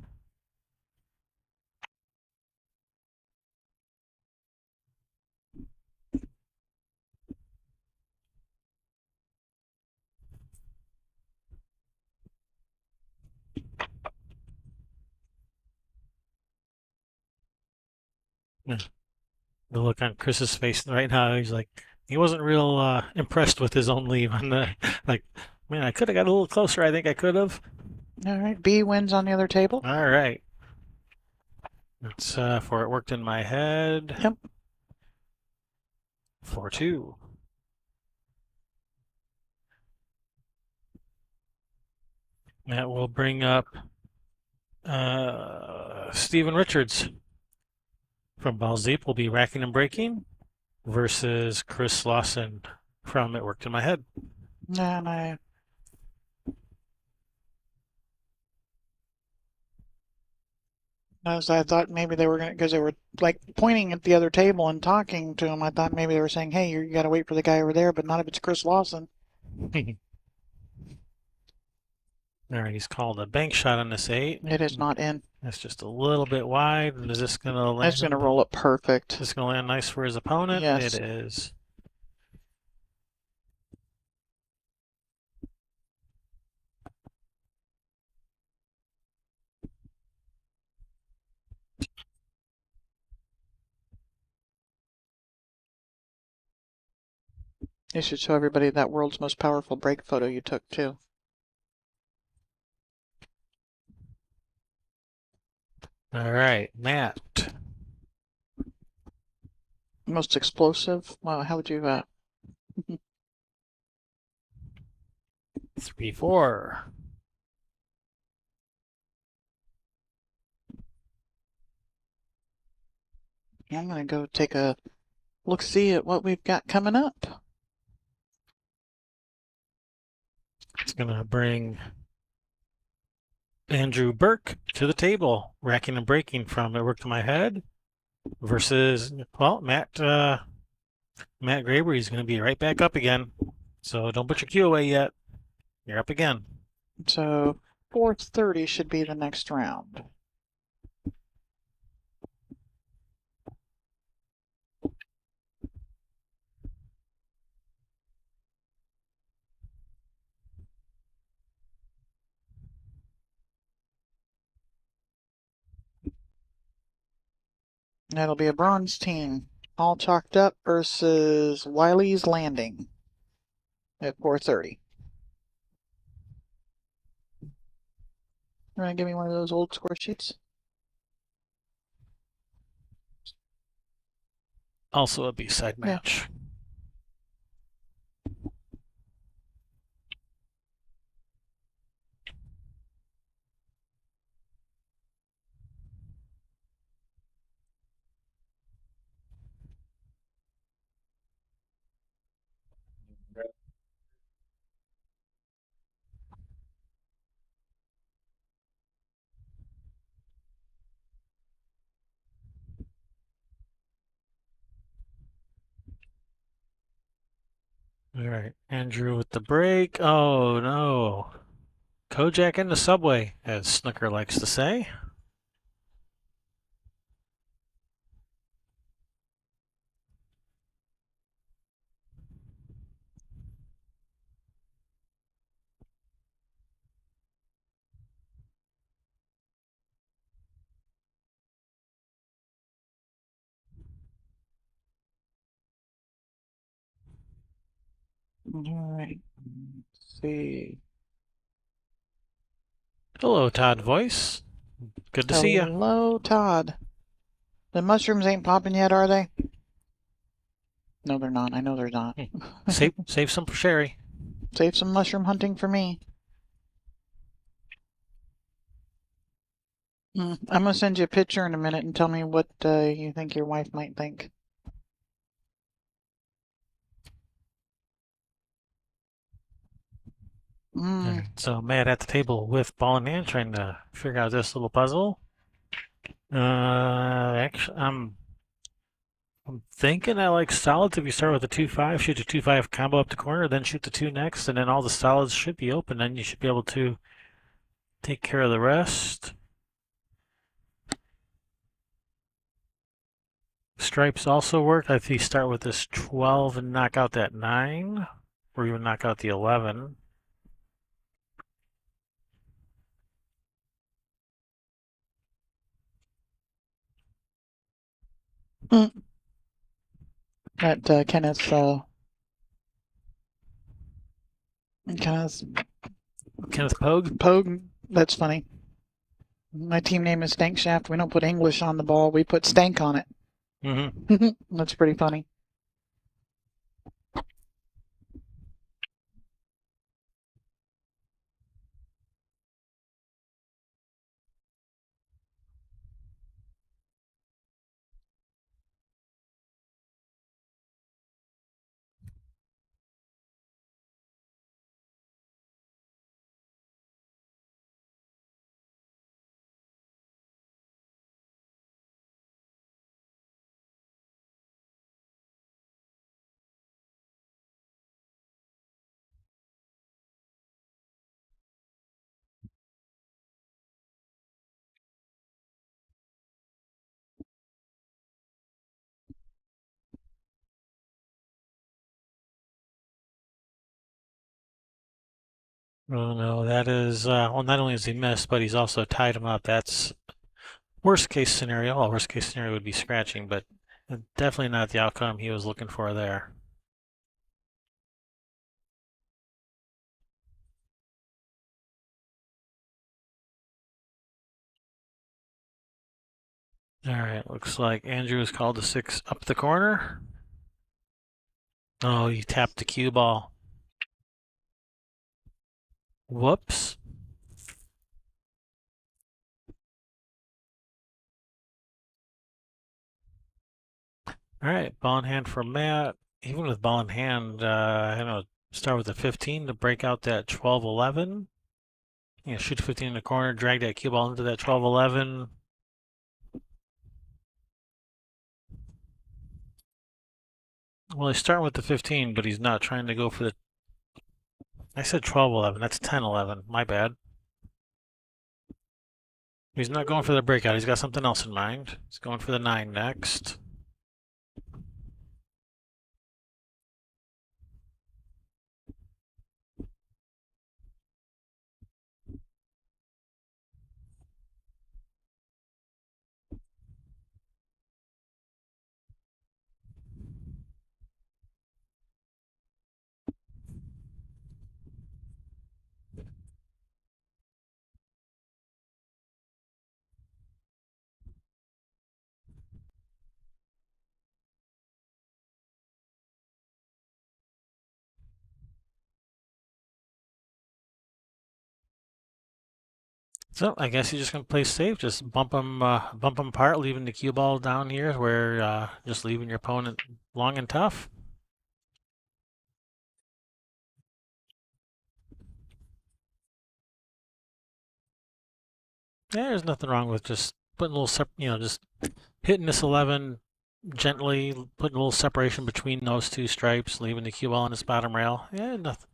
The look on Chris's face right now, he's like, he wasn't real impressed with his own leave on the, like, man, I could have got a little closer. I think I could have. All right, B wins on the other table. All right. That's for it worked in my head. Yep. 4-2. That will bring up Steven Richards from Ballz Deep will be racking and breaking versus Chris Lawson from It Worked in My Head. And I thought maybe they were going to, because they were like pointing at the other table and talking to him. I thought maybe they were saying, hey, you got to wait for the guy over there, but not if it's Chris Lawson. All right, he's called a bank shot on this 8. It is not in. That's just a little bit wide. And is this going to land? It's going to roll it perfect. Is this going to land nice for his opponent? Yes. It is. You should show everybody that world's most powerful break photo you took, too. All right, Matt. Most explosive? Wow, how would you, 3-4. I'm gonna go take a look-see at what we've got coming up. It's gonna bring Andrew Burke to the table, racking and breaking from It Worked in My Head versus, well, Matt Graber. He's going to be right back up again. So don't put your cue away yet. You're up again. So 4:30 should be the next round. That'll be a bronze team. All chalked up versus Wiley's Landing at 4:30. You want to give me one of those old score sheets? Also a B-side match. All right, Andrew with the break. Oh no. Kojak in the subway, as Snooker likes to say. All right. Let's see. Hello, Todd Voice. Good to see you. Hello, Todd. The mushrooms ain't popping yet, are they? No, they're not. I know they're not. Save some for Sherry. Save some mushroom hunting for me. I'm gonna send you a picture in a minute and tell me what you think your wife might think. Right, so Matt at the table with ball in hand, trying to figure out this little puzzle. Actually, I'm thinking I like solids. If you start with a 2-5, shoot a 2-5 combo up the corner, then shoot the 2 next, and then all the solids should be open. Then you should be able to take care of the rest. Stripes also work. If you start with this 12 and knock out that 9, or even knock out the 11. That Kenneth Pogue. That's funny. My team name is Stankshaft. We don't put English on the ball. We put stank on it. That's pretty funny. Oh no, that is well. Not only is he missed, but he's also tied him up. That's worst case scenario. Well, worst case scenario would be scratching, but definitely not the outcome he was looking for there. All right, looks like Andrew is called to 6 up the corner. Oh, you tapped the cue ball. Whoops. All right, ball in hand for Matt. Even with ball in hand, I don't know, start with the 15 to break out that 12-11. Yeah, shoot 15 in the corner, drag that cue ball into that 12-11. Well, he's starting with the 15, but he's not trying to go for the. I said 12-11. That's 10-11. My bad. He's not going for the breakout. He's got something else in mind. He's going for the 9 next. So I guess he's just gonna play safe. Just bump him apart, leaving the cue ball down here, where just leaving your opponent long and tough. Yeah, there's nothing wrong with just putting a little, just hitting this 11 gently, putting a little separation between those two stripes, leaving the cue ball on its bottom rail. Yeah, nothing.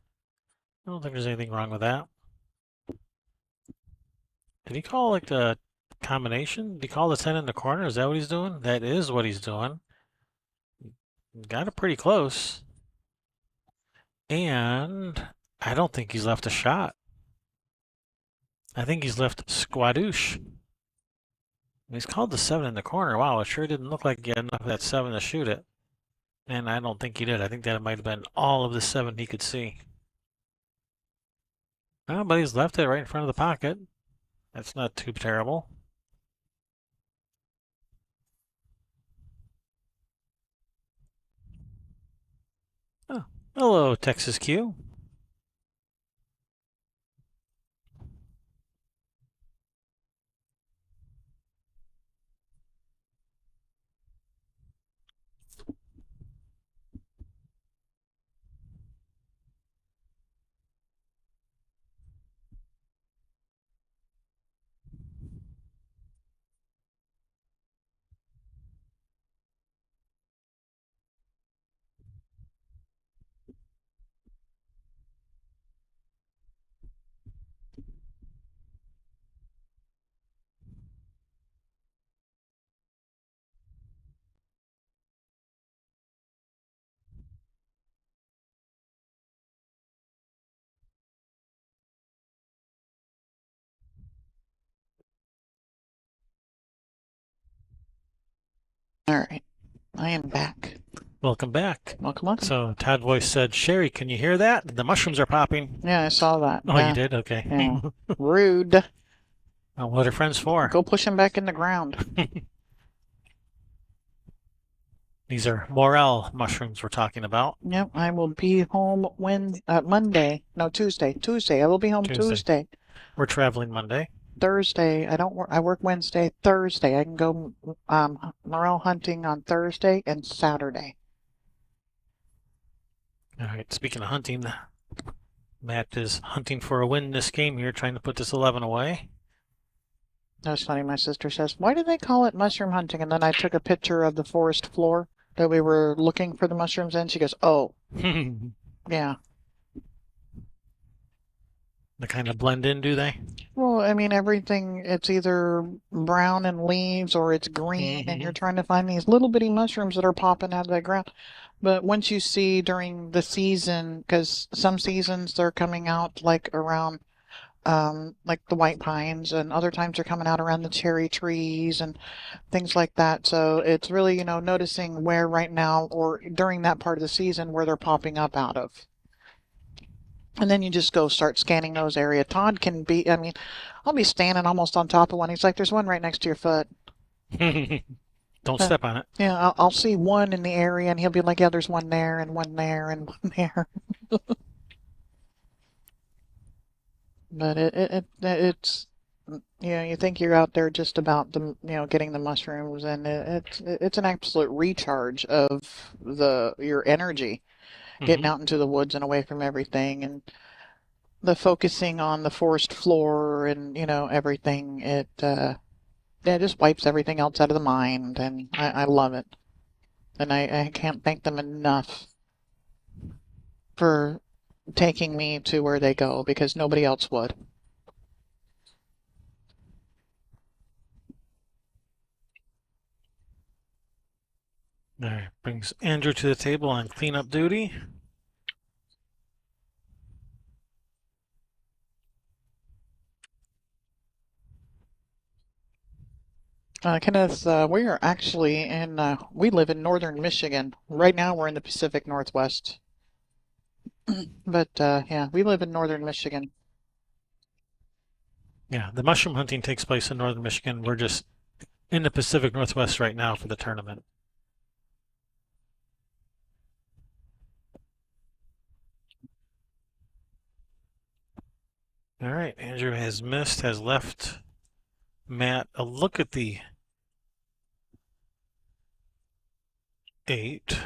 I don't think there's anything wrong with that. Did he call like the combination? Did he call the 10 in the corner? Is that what he's doing? That is what he's doing. Got it pretty close. And I don't think he's left a shot. I think he's left squadouche. He's called the 7 in the corner. Wow, it sure didn't look like he had enough of that 7 to shoot it. And I don't think he did. I think that might have been all of the 7 he could see. Oh, but he's left it right in front of the pocket. That's not too terrible. Oh, hello, Texas Q. All right, I am back. Welcome back. Welcome, welcome. So Todd Voice said, Sherry, can you hear that? The mushrooms are popping. Yeah, I saw that. Oh, you did? Okay. Yeah. Rude. Well, what are friends for? Go push him back in the ground. These are morel mushrooms we're talking about. Yep, I will be home Monday. No, Tuesday. Tuesday. I will be home Tuesday. We're traveling Monday. Thursday. I don't work. I work Wednesday. Thursday. I can go morel hunting on Thursday and Saturday. All right. Speaking of hunting, Matt is hunting for a win this game here, trying to put this 11 away. That's funny. My sister says, "Why do they call it mushroom hunting?" And then I took a picture of the forest floor that we were looking for the mushrooms in. She goes, "Oh, yeah." They kind of blend in, do they? Well, I mean, everything, it's either brown and leaves or it's green, and you're trying to find these little bitty mushrooms that are popping out of the ground. But once you see during the season, because some seasons they're coming out like around like the white pines, and other times they're coming out around the cherry trees and things like that. So it's really, noticing where right now or during that part of the season where they're popping up out of. And then you just go start scanning those areas. Todd can be, I mean, I'll be standing almost on top of one. He's like, there's one right next to your foot. Don't step on it. Yeah, I'll see one in the area, and he'll be like, "Yeah, there's one there, and one there, and one there." But it's you think you're out there just about getting the mushrooms, and it's an absolute recharge of your energy, getting Hmm. out into the woods and away from everything, and the focusing on the forest floor and everything. It just wipes everything else out of the mind, and I love it. And I can't thank them enough for taking me to where they go because nobody else would. All right, brings Andrew to the table on cleanup duty. Kenneth, we are actually we live in northern Michigan. Right now we're in the Pacific Northwest. But yeah, we live in northern Michigan. Yeah, the mushroom hunting takes place in northern Michigan. We're just in the Pacific Northwest right now for the tournament. All right, Andrew has missed, has left Matt a look at the 8.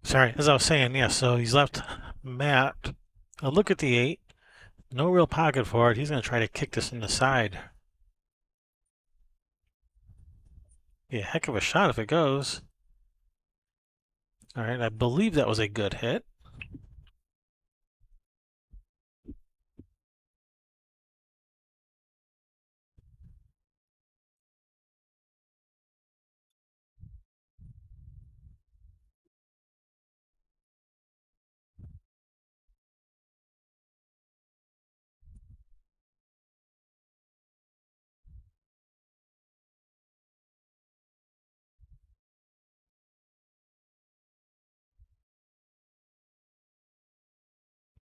Sorry, as I was saying, yeah, so he's left Matt a look at the 8. No real pocket for it. He's going to try to kick this in the side. Be a heck of a shot if it goes. All right, I believe that was a good hit.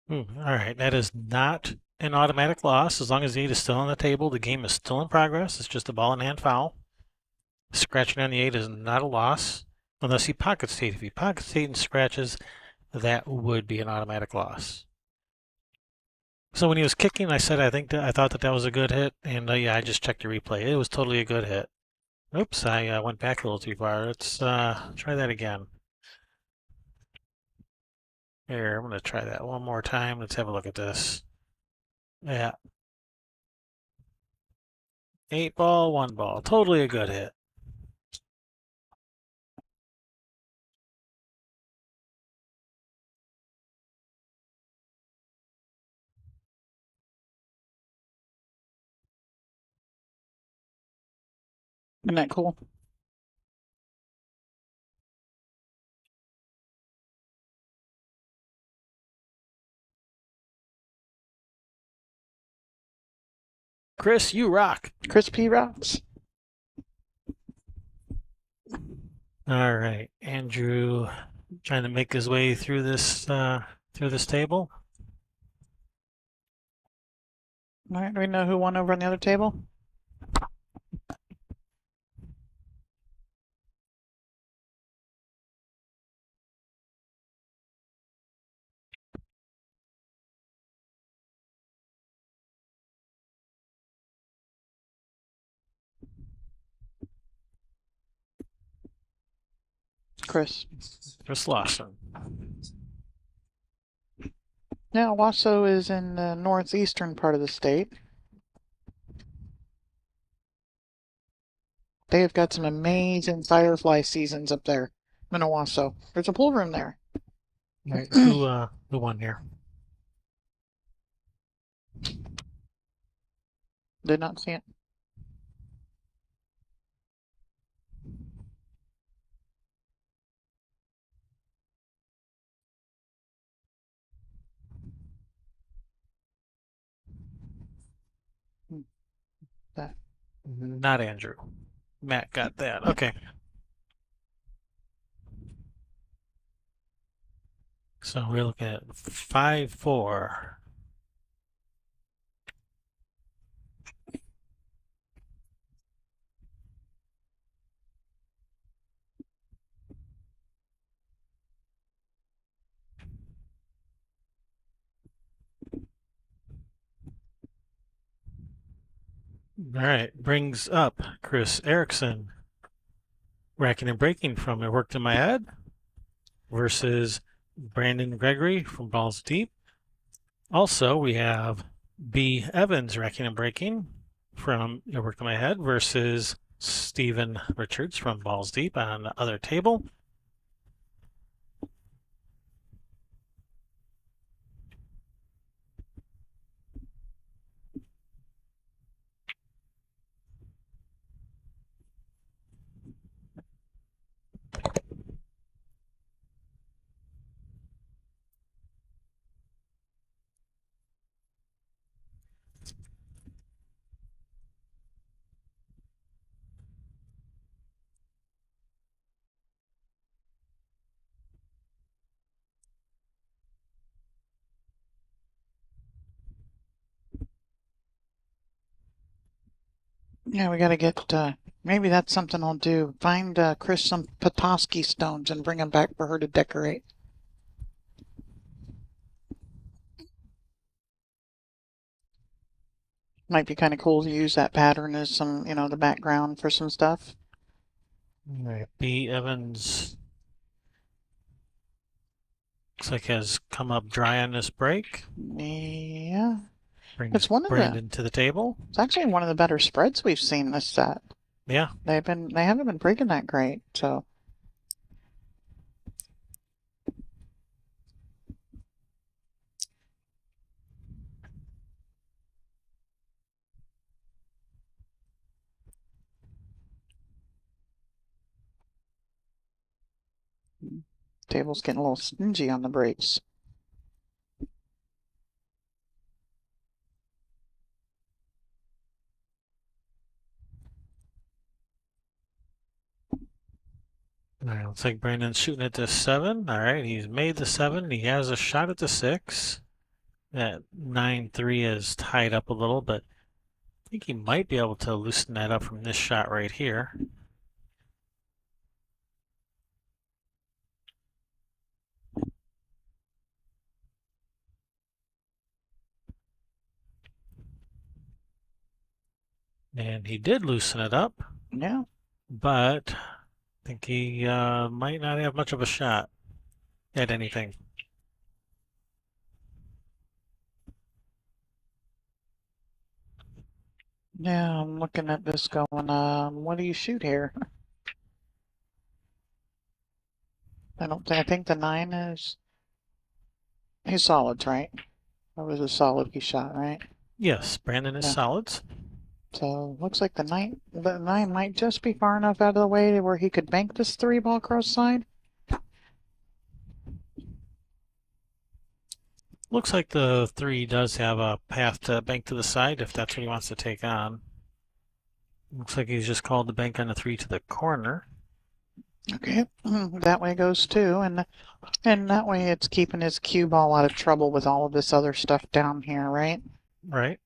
All right, that is not an automatic loss. As long as the 8 is still on the table, the game is still in progress. It's just a ball in hand foul. Scratching on the 8 is not a loss unless he pockets the 8. If he pockets the 8 and scratches, that would be an automatic loss. So when he was kicking, I said I thought that was a good hit, and yeah, I just checked the replay. It was totally a good hit. Oops, I went back a little too far. Let's try that again. Here, I'm going to try that one more time. Let's have a look at this. Yeah. 8 ball, 1 ball. Totally a good hit. Isn't that cool? Chris, you rock. Crispy rocks. All right, Andrew trying to make his way through this table. All right, do we know who won over on the other table? Chris. Chris Lawson. Now, Wasso is in the northeastern part of the state. They have got some amazing firefly seasons up there in Owasso. There's a pool room there. All right, who won here? Did not see it. That. Not Andrew. Matt got that. Okay. So we're looking at 5-4. All right. Brings up Chris Erickson. Racking and breaking from It Worked in My Head versus Brandon Gregory from Ballz Deep. Also, we have B. Evans racking and breaking from It Worked in My Head versus Stephen Richards from Ballz Deep on the other table. Yeah, we got to get, maybe that's something I'll do. Find Chris some Petoskey stones and bring them back for her to decorate. Might be kind of cool to use that pattern as some, the background for some stuff. All right. B. Evans looks like has come up dry on this break. Yeah. Brings It's one of Brandon to the table. It's actually one of the better spreads we've seen this set. Yeah. They haven't been breaking that great, so. Table's getting a little stingy on the breaks. All right, looks like Brandon's shooting at the 7. All right, he's made the 7. He has a shot at the 6. That 9-3 is tied up a little, but I think he might be able to loosen that up from this shot right here. And he did loosen it up. Yeah. But I think he might not have much of a shot at anything. Yeah, I'm looking at this going, what do you shoot here? I think the 9 is, he's solids, right? That was a solid he shot, right? Yes, Brandon is Yeah. solids. So looks like the 9 might just be far enough out of the way to where he could bank this 3 ball cross side. Looks like the 3 does have a path to bank to the side if that's what he wants to take on. Looks like he's just called the bank on the 3 to the corner. Okay, that way goes 2, and that way it's keeping his cue ball out of trouble with all of this other stuff down here, right? Right.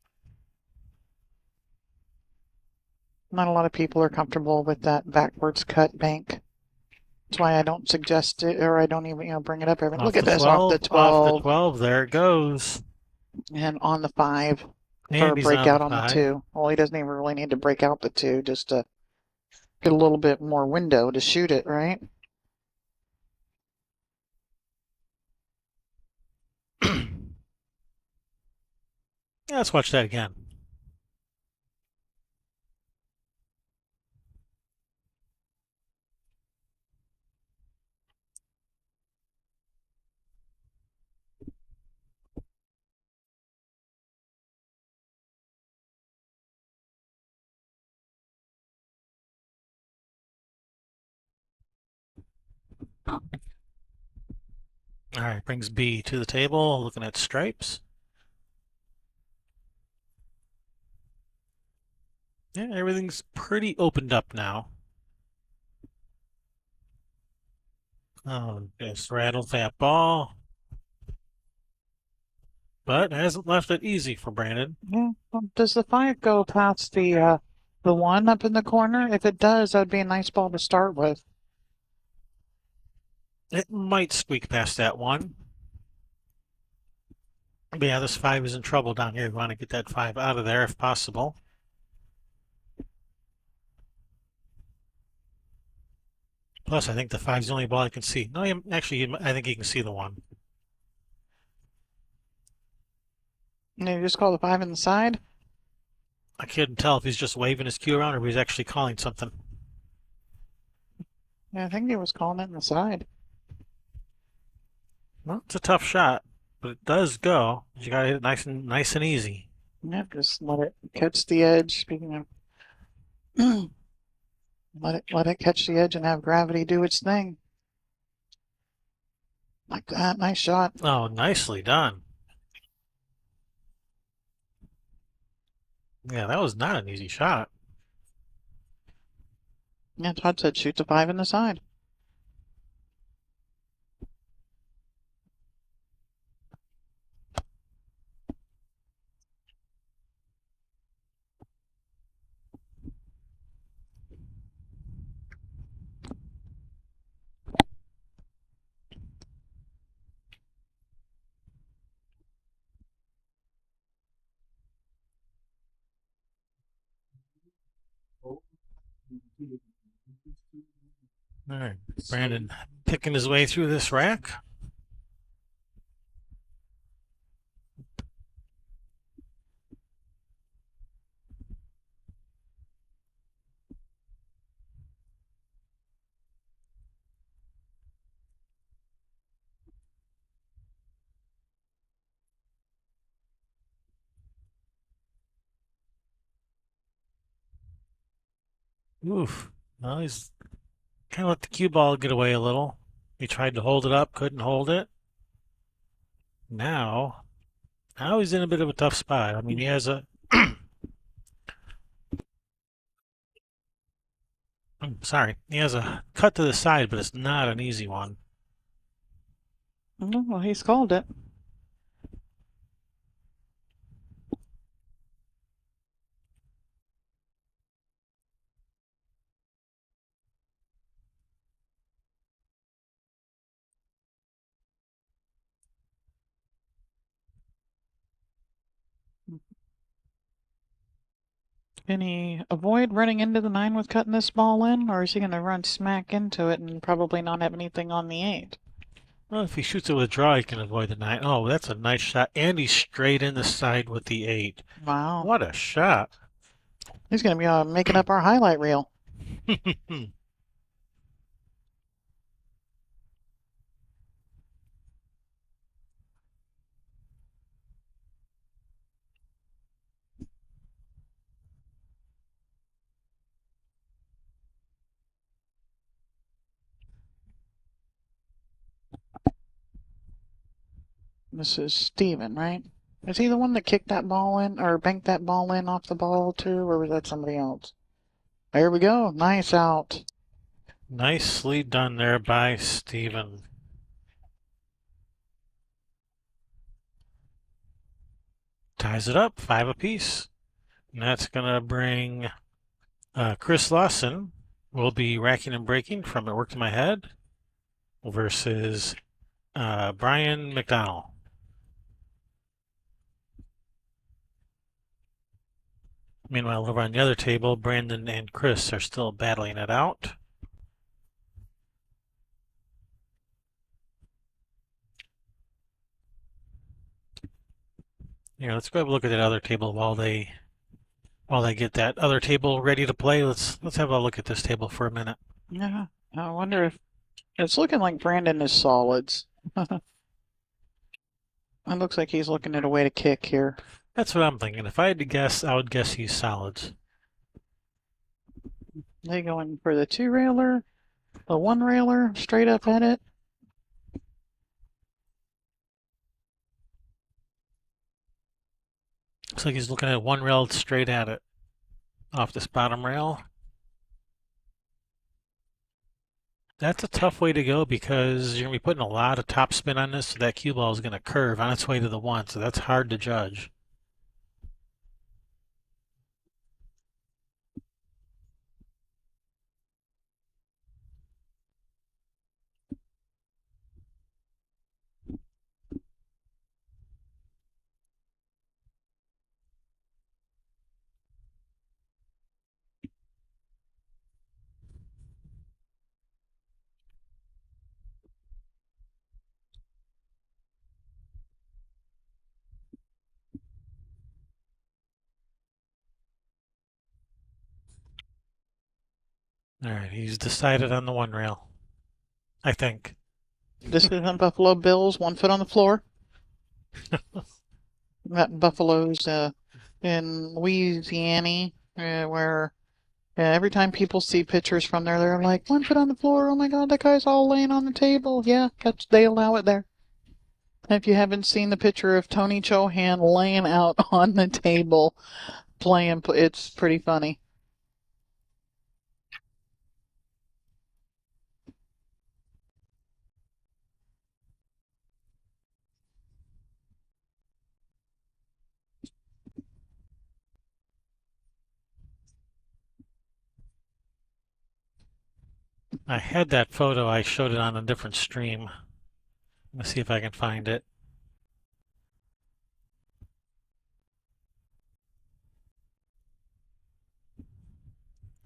Not a lot of people are comfortable with that backwards cut bank. That's why I don't suggest it, or I don't even, bring it up every. Look at this, off the 12. Off the 12, there it goes. And on the 5 for And a he's breakout on on the the 5. 2. Well, he doesn't even really need to break out the 2 just to get a little bit more window to shoot it, right? Yeah, let's watch that again. All right, brings B to the table, looking at stripes. Yeah, everything's pretty opened up now. Oh, just rattles that ball, but hasn't left it easy for Brandon. Yeah. Well, does the 5 go past the 1 up in the corner? If it does, that'd be a nice ball to start with. It might squeak past that one. But yeah, this 5 is in trouble down here. We want to get that 5 out of there if possible. Plus, I think the 5's the only ball I can see. No, actually, I think he can see the 1. And you just call the 5 in the side? I couldn't tell if he's just waving his cue around or if he's actually calling something. Yeah, I think he was calling it in the side. Well, it's a tough shot, but it does go. You got to hit it nice and easy. Yep, just let it catch the edge. Speaking of, let it catch the edge and have gravity do its thing. Like that, nice shot. Oh, nicely done. Yeah, that was not an easy shot. Yeah, Todd said shoot the 5 in the side. All right, Brandon picking his way through this rack. Oof. Well, he's kind of let the cue ball get away a little. He tried to hold it up, couldn't hold it. Now, now he's in a bit of a tough spot. I mean, he has a. I'm sorry, he has a cut to the side, but it's not an easy one. No, well, he's called it. Can he avoid running into the 9 with cutting this ball in, or is he going to run smack into it and probably not have anything on the 8? Well, if he shoots it with a draw, he can avoid the 9. Oh, that's a nice shot. And he's straight in the side with the 8. Wow. What a shot. He's going to be making up our highlight reel. This is Steven, right? Is he the one that kicked that ball in or banked that ball in off the ball too, or was that somebody else? There we go. Nice out. Nicely done there by Steven. Ties it up, 5 apiece. And that's going to bring Chris Lawson will be racking and breaking from It Worked in My Head versus Brian McDonald. Meanwhile, over on the other table, Brandon and Chris are still battling it out. Here, let's go have a look at that other table while they get that other table ready to play. Let's have a look at this table for a minute. Yeah. I wonder if it's looking like Brandon is solids. It looks like he's looking at a way to kick here. That's what I'm thinking. If I had to guess, I would guess he's solids. They going for the 2 railer, the 1 railer, straight up at it. Looks like he's looking at one rail straight at it. off this bottom rail. That's a tough way to go because you're going to be putting a lot of topspin on this, so that cue ball is going to curve on its way to the one, so that's hard to judge. All right, he's decided on the one rail, I think. This isn't Buffalo Bills, 1 foot on the floor. That Buffalo's in Louisiana, where every time people see pictures from there, they're like, 1 foot on the floor. Oh my God, that guy's all laying on the table. Yeah, they allow it there. If you haven't seen the picture of Tony Chohan laying out on the table playing, it's pretty funny. I had that photo, I showed it on a different stream. Let's see if I can find it.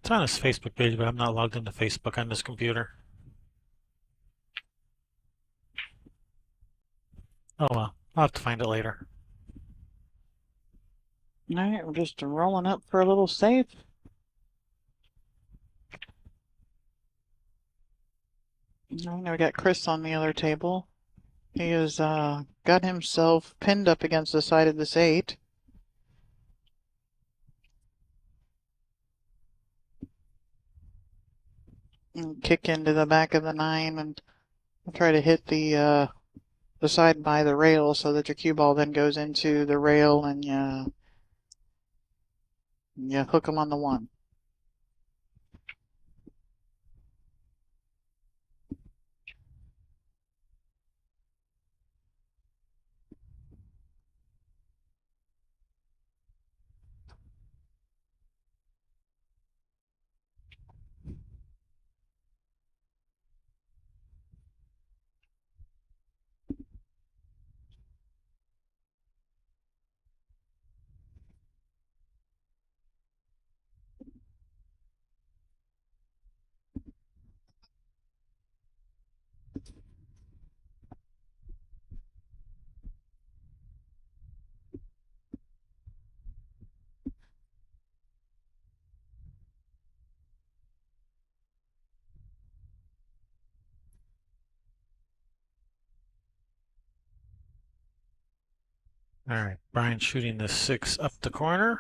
It's on his Facebook page, but I'm not logged into Facebook on this computer. Oh well, I'll have to find it later. All right, we're just rolling up for a little safe. Now we got Chris on the other table. He has got himself pinned up against the side of this 8. And kick into the back of the 9 and try to hit the side by the rail so that your cue ball then goes into the rail and you hook them on the 1. All right, Brian's shooting the 6 up the corner.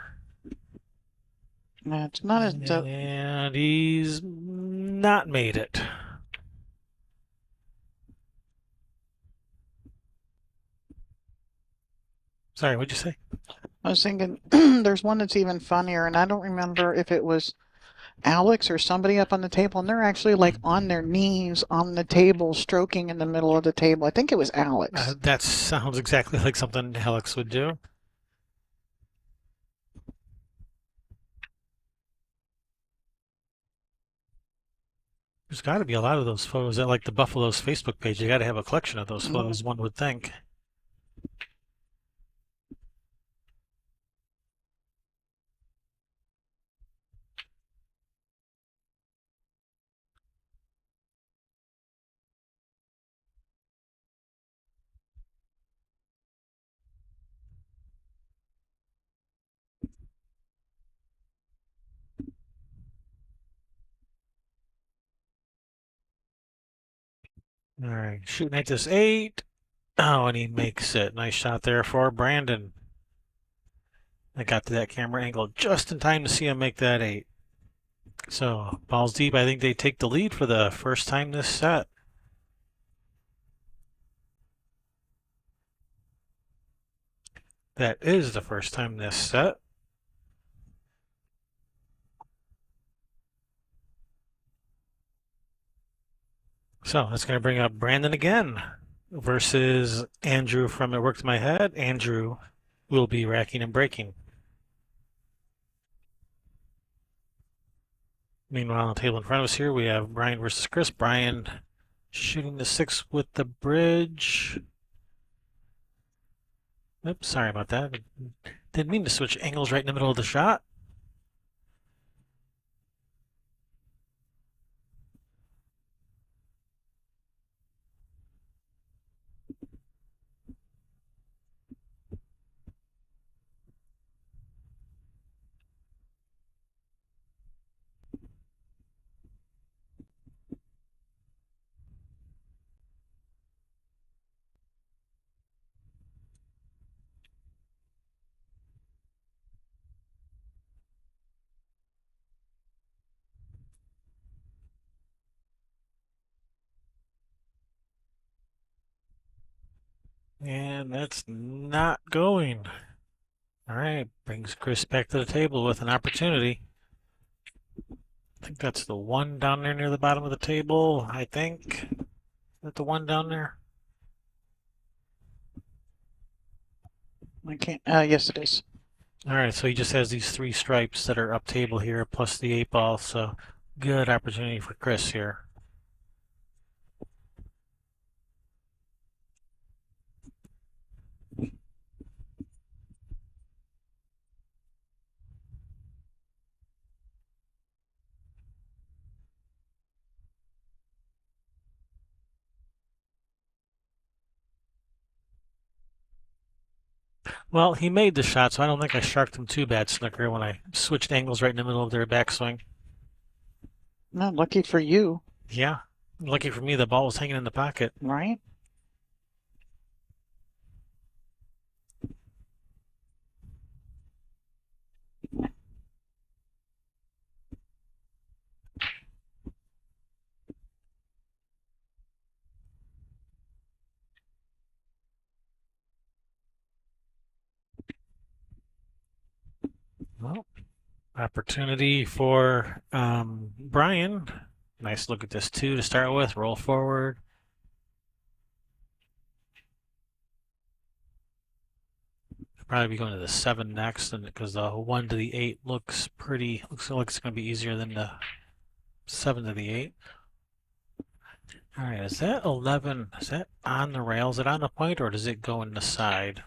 It's not as and he's not made it. Sorry, what'd you say? I was thinking there's one that's even funnier, and I don't remember if it was Alex or somebody up on the table, and they're actually like on their knees on the table, stroking in the middle of the table. I think it was Alex. That sounds exactly like something Alex would do. There's got to be a lot of those photos at like the Buffalo's Facebook page. You got to have a collection of those photos, one would think. All right, shooting at this 8. Oh, and he makes it. Nice shot there for Brandon. I got to that camera angle just in time to see him make that 8. So, Ballz deep. I think they take the lead for the first time this set. That is the first time this set. So that's going to bring up Brandon again versus Andrew from It Worked in My Head. Andrew will be racking and breaking. Meanwhile, on the table in front of us here, we have Brian versus Chris. Brian shooting the 6 with the bridge. Oops, sorry about that. Didn't mean to switch angles right in the middle of the shot. And that's not going. All right, brings Chris back to the table with an opportunity. I think that's the one down there near the bottom of the table. I think. Is that the one down there? I can't. Yes, it is. All right, so he just has these 3 stripes that are up table here, plus the 8 ball. So good opportunity for Chris here. Well, he made the shot, so I don't think I sharked him too bad, Snooker, when I switched angles right in the middle of their backswing. No, lucky for you, Yeah, lucky for me, the ball was hanging in the pocket. right? Well, opportunity for Brian. Nice look at this 2 to start with. Roll forward. Probably be going to the 7 next, and because the 1 to the 8 looks pretty. Looks like it's going to be easier than the 7 to the 8. All right, is that 11? Is that on the rail? Is it on the point, or does it go in the side?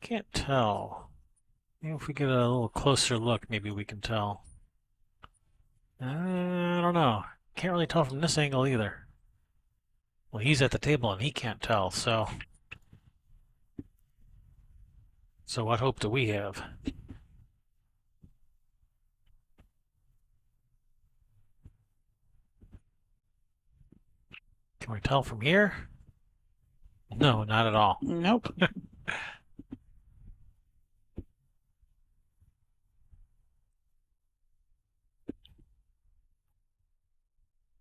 Can't tell. Maybe if we get a little closer look, maybe we can tell. I don't know. Can't really tell from this angle either. Well, he's at the table and he can't tell, so what hope do we have? Can we tell from here? No, not at all. Nope.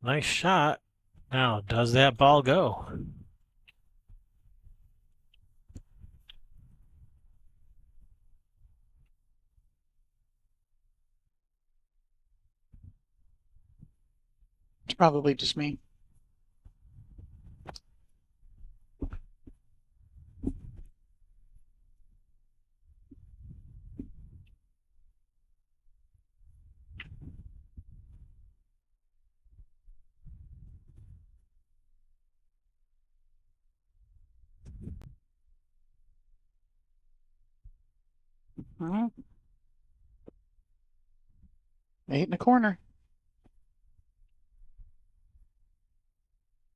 Nice shot. Now, does that ball go? It's probably just me. Well, 8 in the corner.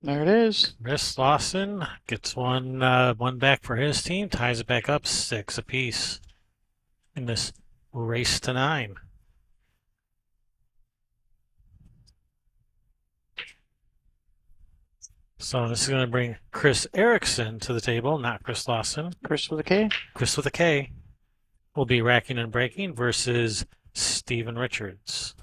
There it is. Chris Lawson gets one back for his team, ties it back up 6 apiece in this race to 9. So this is going to bring Chris Erickson to the table, not Chris Lawson. Chris with a K. Chris with a K will be racking and breaking versus Steven Richards.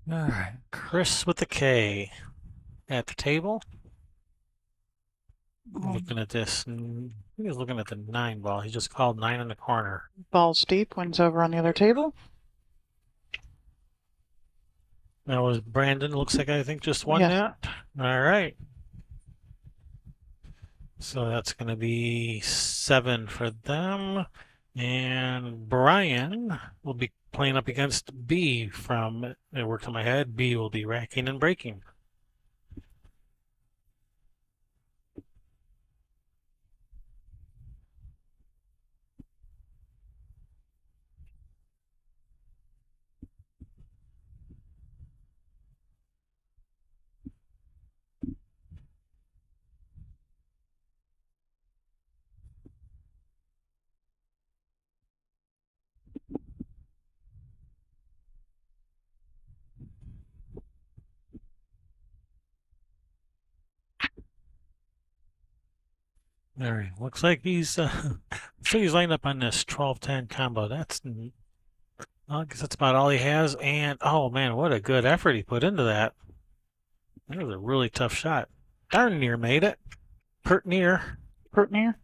All right, Chris with the K at the table. Looking at this, he's looking at the 9 ball. He just called 9 in the corner. Ballz deep, wins over on the other table. That was Brandon. Looks like I think just won Yes. that. All right. So that's going to be 7 for them. And Brian will be playing up against B from It Worked in My Head. B will be racking and breaking. All right. Looks like he's lined up on this 12-10 combo. I guess that's about all he has. And oh man, what a good effort he put into that. That was a really tough shot. Darn near made it. Pert near. Pert near.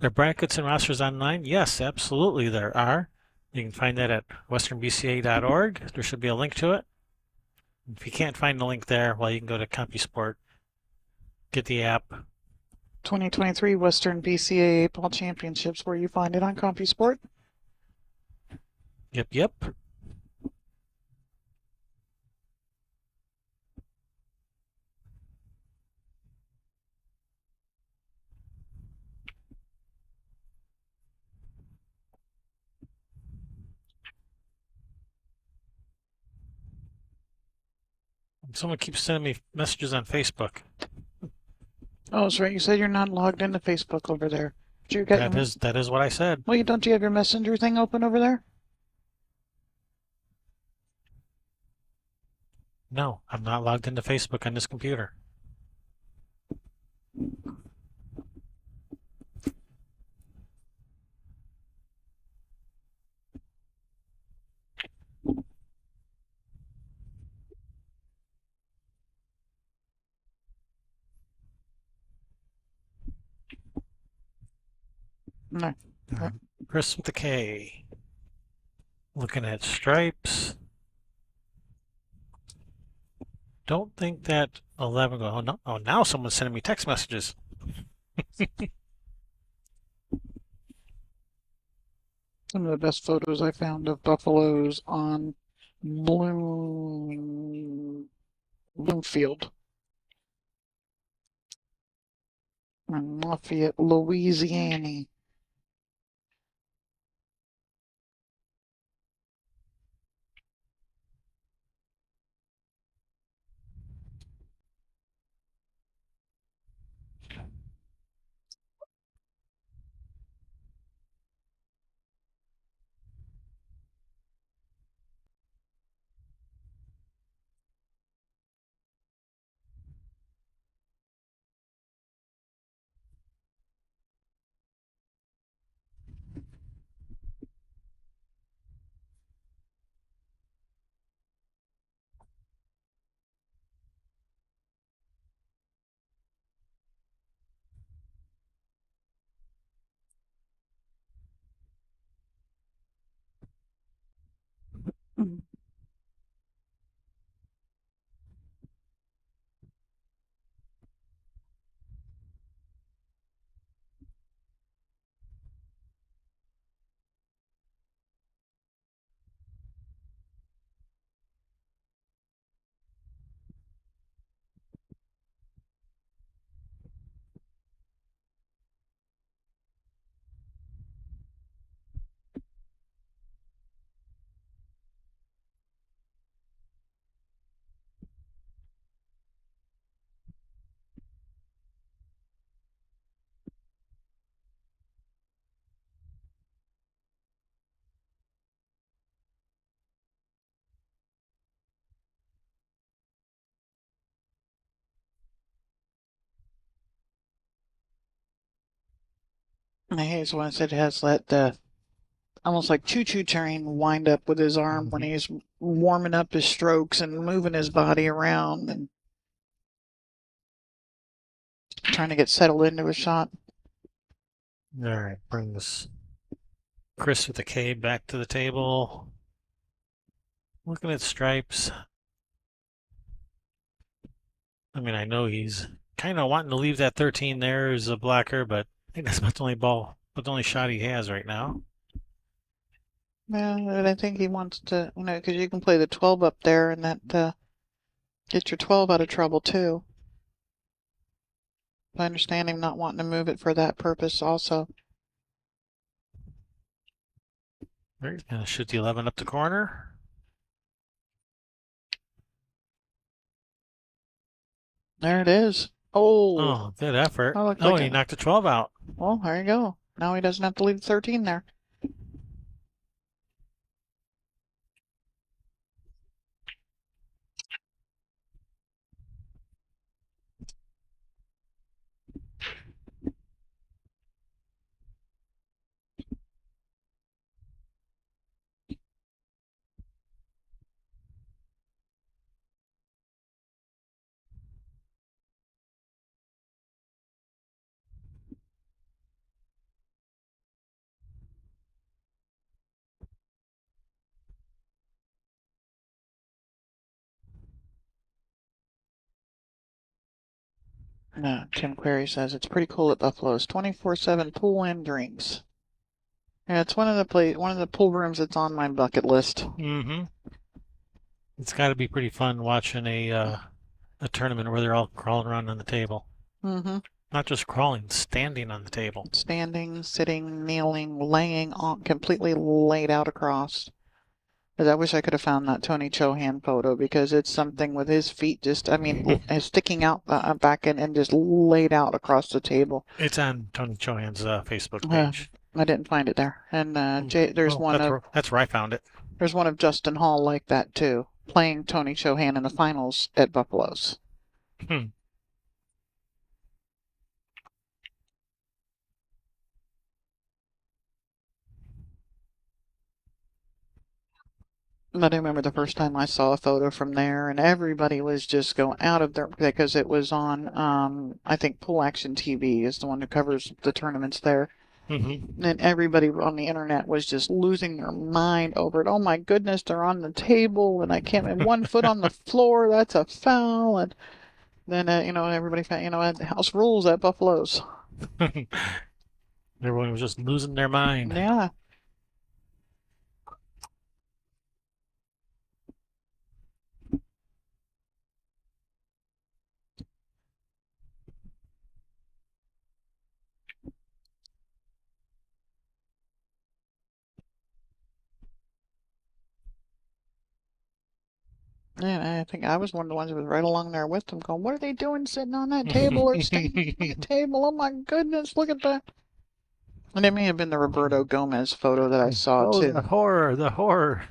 There are brackets and rosters online? Yes, absolutely there are. You can find that at westernbca.org. There should be a link to it. If you can't find the link there, well, you can go to CompuSport, get the app. 2023 Western BCA 8-ball championships, where you find it on CompuSport. Yep, yep. Someone keeps sending me messages on Facebook. Oh, that's right. You said you're not logged into Facebook over there. But you got That is what I said. Well, don't you have your messenger thing open over there? No, I'm not logged into Facebook on this computer. No. Chris with the K. Looking at stripes. Don't think that 11 go. Oh, no. Oh, now someone's sending me text messages. Some of the best photos I found of buffaloes on Bloomfield in Lafayette, Louisiana. Hey, so I said it has that almost like choo-choo train wind up with his arm when he's warming up his strokes and moving his body around and trying to get settled into a shot. All right, bring this Chris with the K back to the table. Looking at stripes. I mean, I know he's kind of wanting to leave that 13 there as a blacker, but I think that's about the only shot he has right now. Yeah, and I think he wants to, because you can play the 12 up there and that get your 12 out of trouble too. I understand him not wanting to move it for that purpose also. He's going to shoot the 11 up the corner. There it is. Oh, Oh, good effort. that looked Oh, like and he knocked the 12 out. Well, there you go. Now he doesn't have to leave the 13 there. No, Tim Query says it's pretty cool at Buffalo's. 24/7 pool and drinks. Yeah, it's one of the pool rooms that's on my bucket list. Mm-hmm. It's got to be pretty fun watching a tournament where they're all crawling around on the table. Mm-hmm. Not just crawling, standing on the table. Standing, sitting, kneeling, laying on, completely laid out across. Because I wish I could have found that Tony Chohan photo because it's something with his feet just, sticking out back and just laid out across the table. It's on Tony Chohan's Facebook page. I didn't find it there. And there's that's where I found it. There's one of Justin Hall like that too, playing Tony Chohan in the finals at Buffalo's. Hmm. But I remember the first time I saw a photo from there, and everybody was just going out of their because it was on. I think Pool Action TV is the one who covers the tournaments there. Mm-hmm. And everybody on the internet was just losing their mind over it. Oh my goodness, they're on the table, and I can't. And 1 foot on the floor, that's a foul. And then everybody found the house rules at Buffalo's. Everyone was just losing their mind. Yeah. Yeah, I think I was one of the ones who was right along there with them going, what are they doing sitting on that table or standing on the table? Oh my goodness, look at that. And it may have been the Roberto Gomez photo that I saw too. The horror.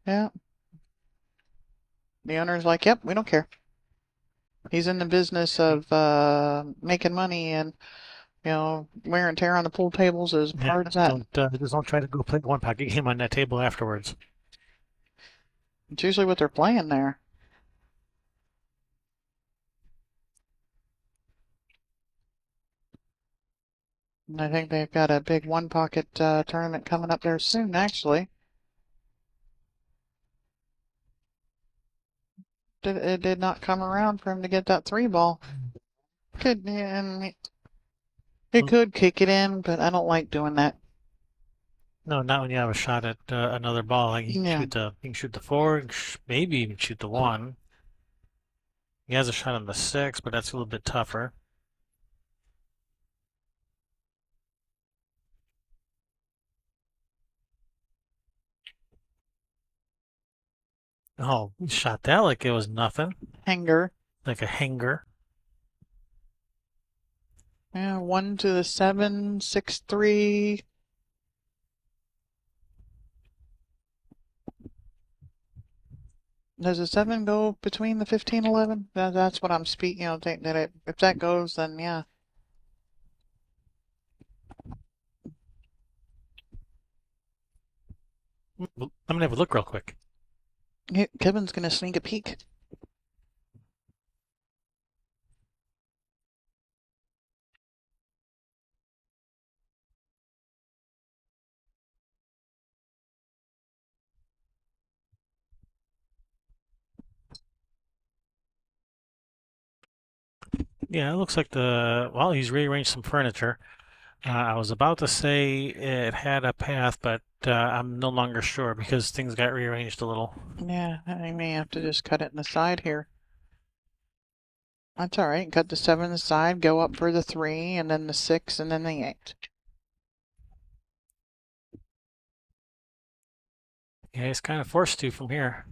Yeah. The owner's like, yep, we don't care. He's in the business of making money and, wear and tear on the pool tables is part of that. Just don't try to go play one pocket game on that table afterwards. It's usually what they're playing there. And I think they've got a big one pocket tournament coming up there soon, actually. It did not come around for him to get that 3-ball. It could kick it in, but I don't like doing that. No, not when you have a shot at another ball. Like you can shoot the 4, maybe even shoot the 1. He has a shot on the 6, but that's a little bit tougher. Oh, he shot that like it was nothing. Hanger. Like a hanger. Yeah, 1 to the 7, 6-3. Does a 7 go between the 15, 11? That's what I'm speaking. Think that if that goes, then yeah. I'm gonna have a look real quick. Kevin's gonna sneak a peek. Yeah, it looks like well, he's rearranged some furniture. I was about to say it had a path, but I'm no longer sure because things got rearranged a little. Yeah, I may have to just cut it in the side here. That's all right. Cut the 7 in the side, go up for the 3, and then the 6, and then the 8. Yeah, he's kind of forced to from here.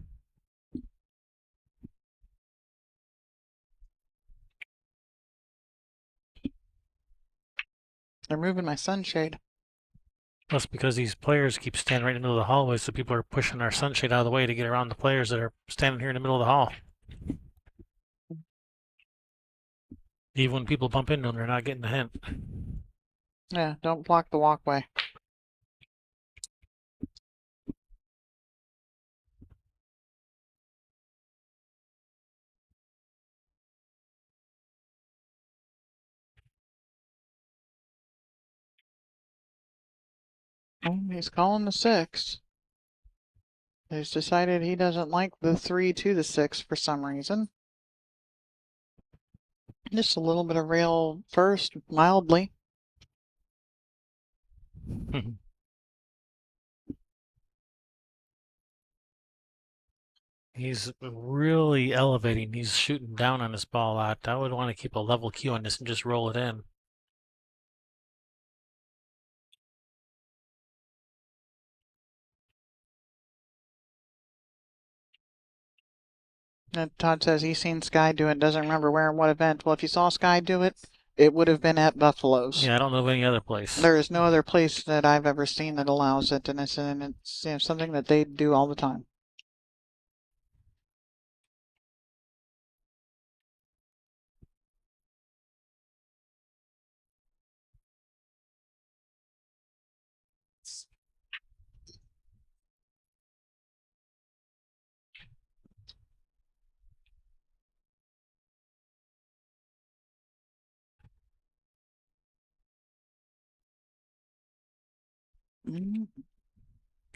They're moving my sunshade. That's because these players keep standing right in the middle of the hallway, so people are pushing our sunshade out of the way to get around the players that are standing here in the middle of the hall. Even when people bump into them, they're not getting the hint. Yeah, don't block the walkway. Oh, he's calling the 6. He's decided he doesn't like the 3 to the 6 for some reason. Just a little bit of rail first, mildly. He's really elevating. He's shooting down on his ball out. I would want to keep a level cue on this and just roll it in. And Todd says he's seen Sky do it, doesn't remember where and what event. Well, if you saw Sky do it, it would have been at Buffalo's. Yeah, I don't know of any other place. There is no other place that I've ever seen that allows it, and it's something that they do all the time.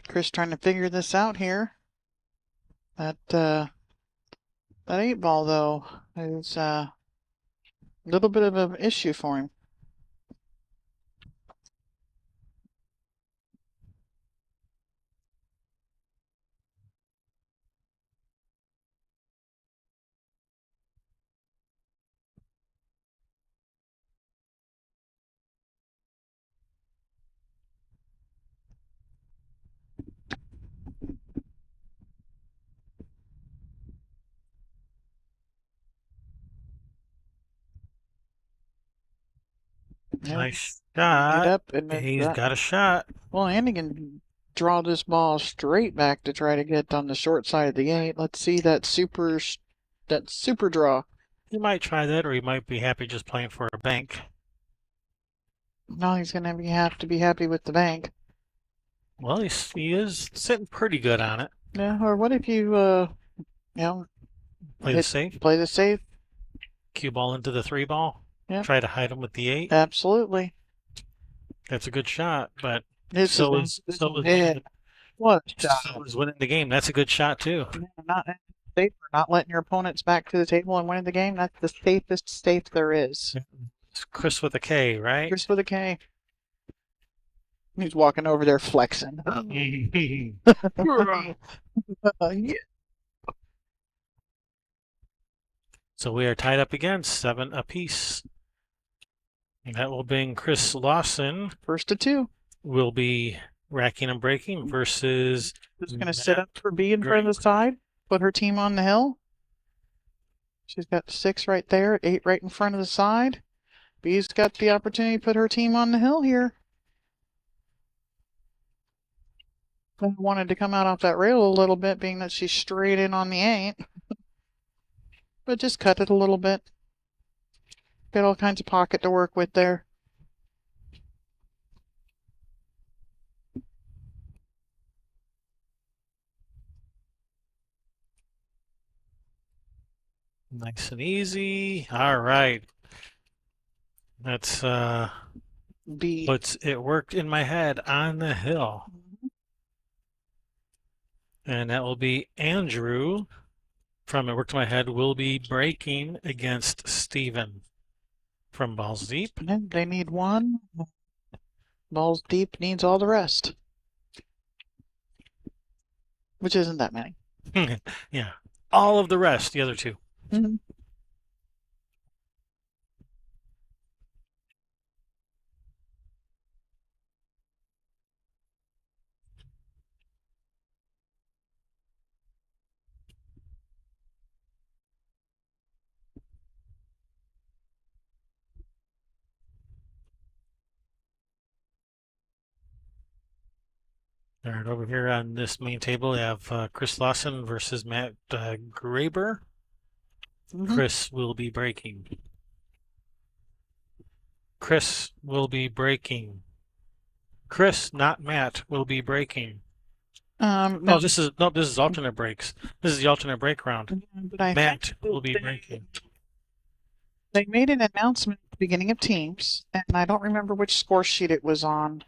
Chris trying to figure this out here. That 8-ball though is a little bit of an issue for him. Nice Get shot. up and He's got a shot. Well, Andy can draw this ball straight back to try to get on the short side of the 8. Let's see that super draw. He might try that, or he might be happy just playing for a bank. No, he's gonna have to be happy with the bank. Well, he is sitting pretty good on it. Yeah, or what if you Play the safe. Play the safe. Cue ball into the 3-ball. Yeah. Try to hide him with the 8. Absolutely. That's a good shot, but What winning the game. That's a good shot too. Not safe for not letting your opponents back to the table and winning the game. That's the safest safe there is. It's Chris with a K, right? Chris with a K. He's walking over there flexing. Yeah. So we are tied up again, 7 apiece. And that will bring Chris Lawson. First to 2. Will be racking and breaking versus. Who's going to sit up for B in front of the side? Put her team on the hill. She's got 6 right there, 8 right in front of the side. B's got the opportunity to put her team on the hill here. I wanted to come out off that rail a little bit, being that she's straight in on the 8. But just cut it a little bit. Got all kinds of pocket to work with there. Nice and easy. All right. That's B. puts It Worked in My Head on the hill. And that will be Andrew from It Worked in My Head will be breaking against Steven from Ballz Deep. And they need one. Ballz Deep needs all the rest, which isn't that many. Yeah. All of the rest, the other two. Mm-hmm. All right, over here on this main table, we have Chris Lawson versus Matt Graber. Mm-hmm. Chris will be breaking. Chris will be breaking. Chris, not Matt, will be breaking. No. Oh, this is alternate breaks. This is the alternate break round. But I Matt think will be breaking. they made an announcement at the beginning of teams, and I don't remember which score sheet it was on.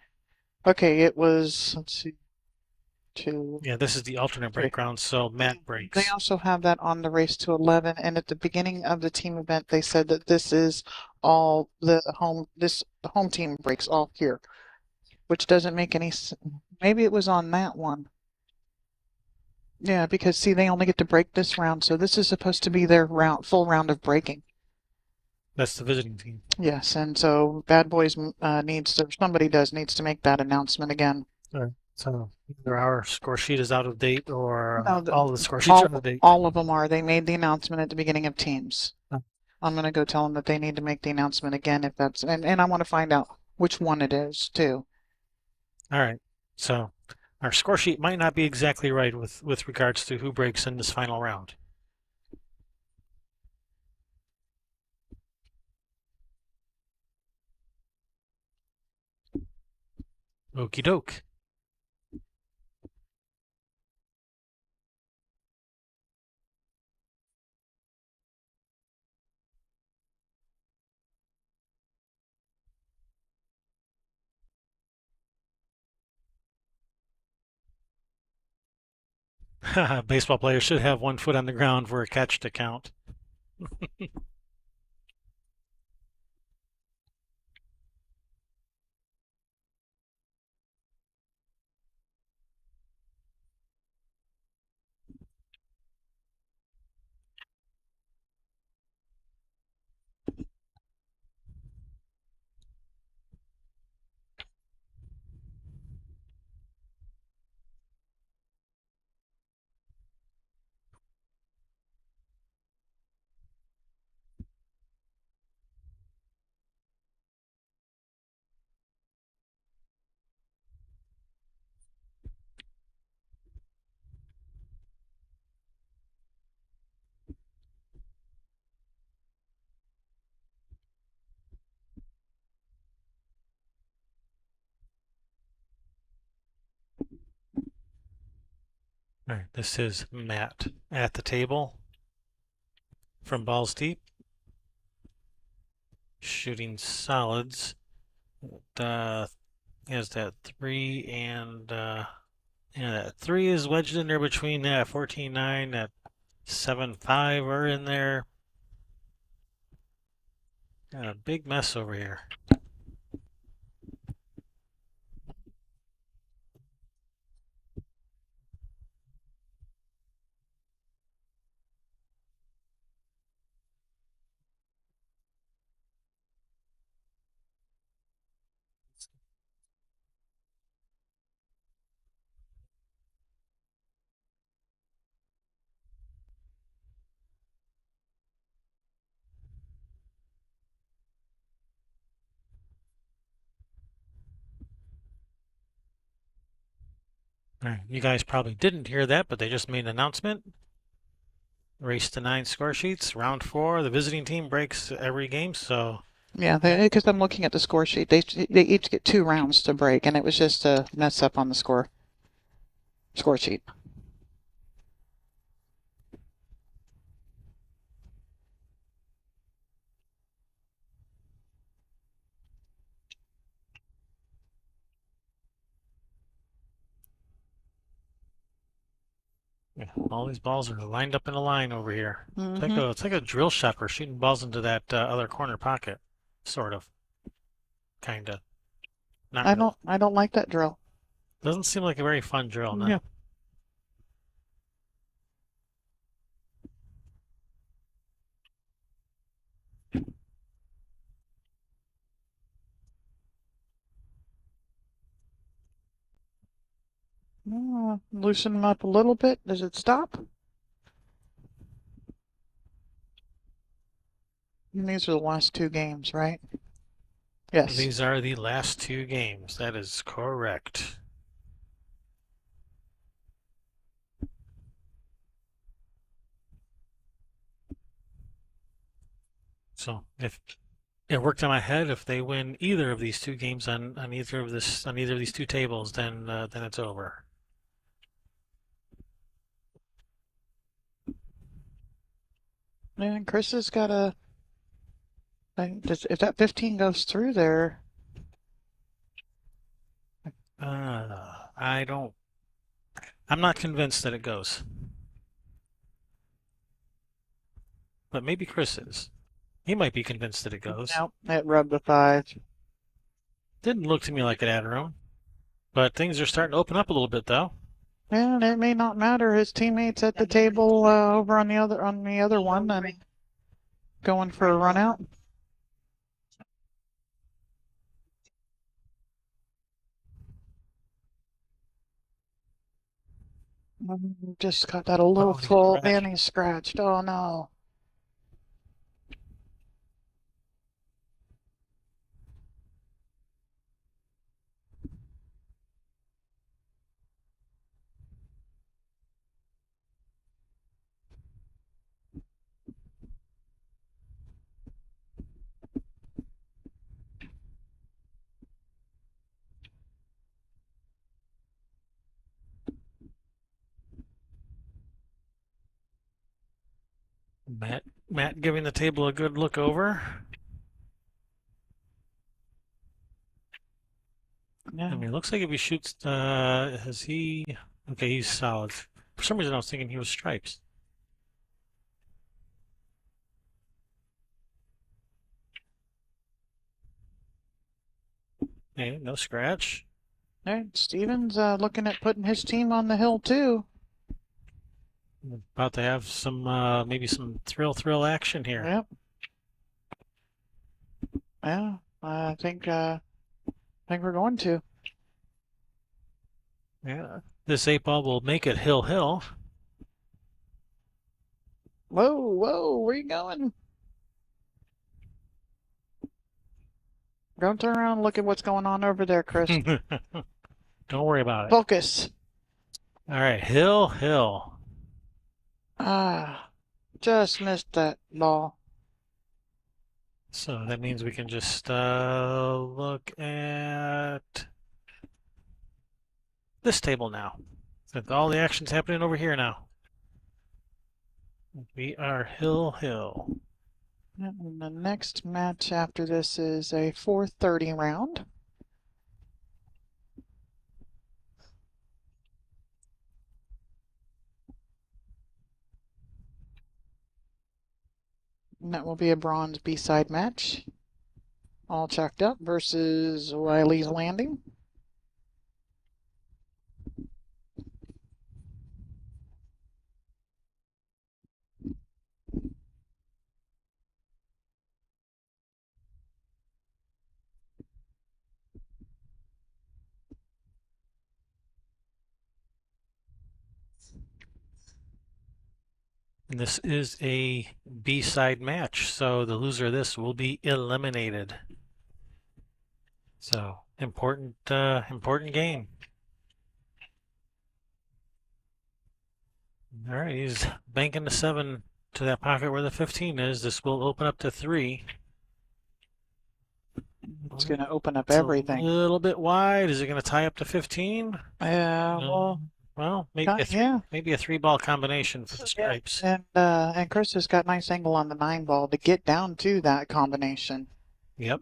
Okay, it was, let's see, 2. Yeah, this is the alternate break round, so Matt breaks. They also have that on the race to 11, and at the beginning of the team event, they said that this is all the home team breaks all here, which doesn't make any sense. Maybe it was on that one. Yeah, because see, they only get to break this round, so this is supposed to be their full round of breaking. That's the visiting team. Yes, and so Bad Boys needs to make that announcement again. All right. So either our score sheet is out of date or No, all the score sheets are out of date. All of them are. They made the announcement at the beginning of teams. Oh. I'm going to go tell them that they need to make the announcement again if that's, and I want to find out which one it is too. All right. So our score sheet might not be exactly right with regards to who breaks in this final round. Okie doke. Baseball players should have 1 foot on the ground for a catch to count. All right, this is Matt at the table from Ballz Deep, shooting solids. Has that 3 and yeah, that 3 is wedged in there between that 14.9, that 7.5 are in there. Got a big mess over here. All right, you guys probably didn't hear that, but they just made an announcement. Race to 9 score sheets, round 4. The visiting team breaks every game, so Yeah, because I'm looking at the score sheet. They each get 2 rounds to break, and it was just a mess up on the score sheet. Yeah, all these balls are lined up in a line over here. Mm-hmm. It's like a drill shot shooting balls into that other corner pocket, sort of, kind of. Not really. I don't like that drill. Doesn't seem like a very fun drill, no. Yeah. Loosen them up a little bit. Does it stop? And these are the last two games, right? Yes. These are the last two games. That is correct. So if it worked in my head, if they win either of these two games on either of these two tables, then it's over. And Chris has got a. If that 15 goes through there, I don't. I'm not convinced that it goes, but maybe Chris is. He might be convinced that it goes. nope, it rubbed a 5. Didn't look to me like it had room, but things are starting to open up a little bit though. And it may not matter. His teammates at the table over on the other one and going for a run out. Just got that a little Oh, he full scratched. and he scratched. Oh no. Matt giving the table a good look over. Yeah. I mean, it looks like if he shoots, has he? Okay, he's solid. For some reason, I was thinking he was stripes. Hey, no scratch. Hey, Steven's looking at putting his team on the hill too. About to have some, maybe some thrill action here. Yep. Yeah, I think we're going to. Yeah, this 8 ball will make it hill. Whoa, where you going? Don't turn around and look at what's going on over there, Chris. Don't worry about it. Focus. All right, hill. Ah, just missed that ball. So that means we can just look at this table now. So all the action's happening over here now. We are hill. And the next match after this is a 4:30 round. And that will be a bronze B-side match. All checked up versus Wiley's Landing. And this is a B-side match, so the loser of this will be eliminated. So important game. All right, he's banking the 7 to that pocket where the 15 is. This will open up to 3. It's going to open up It's everything. a little bit wide. Is it going to tie up to 15? Yeah, Well, maybe maybe a 3-ball combination for the stripes. and Chris has got nice angle on the 9 ball to get down to that combination. Yep.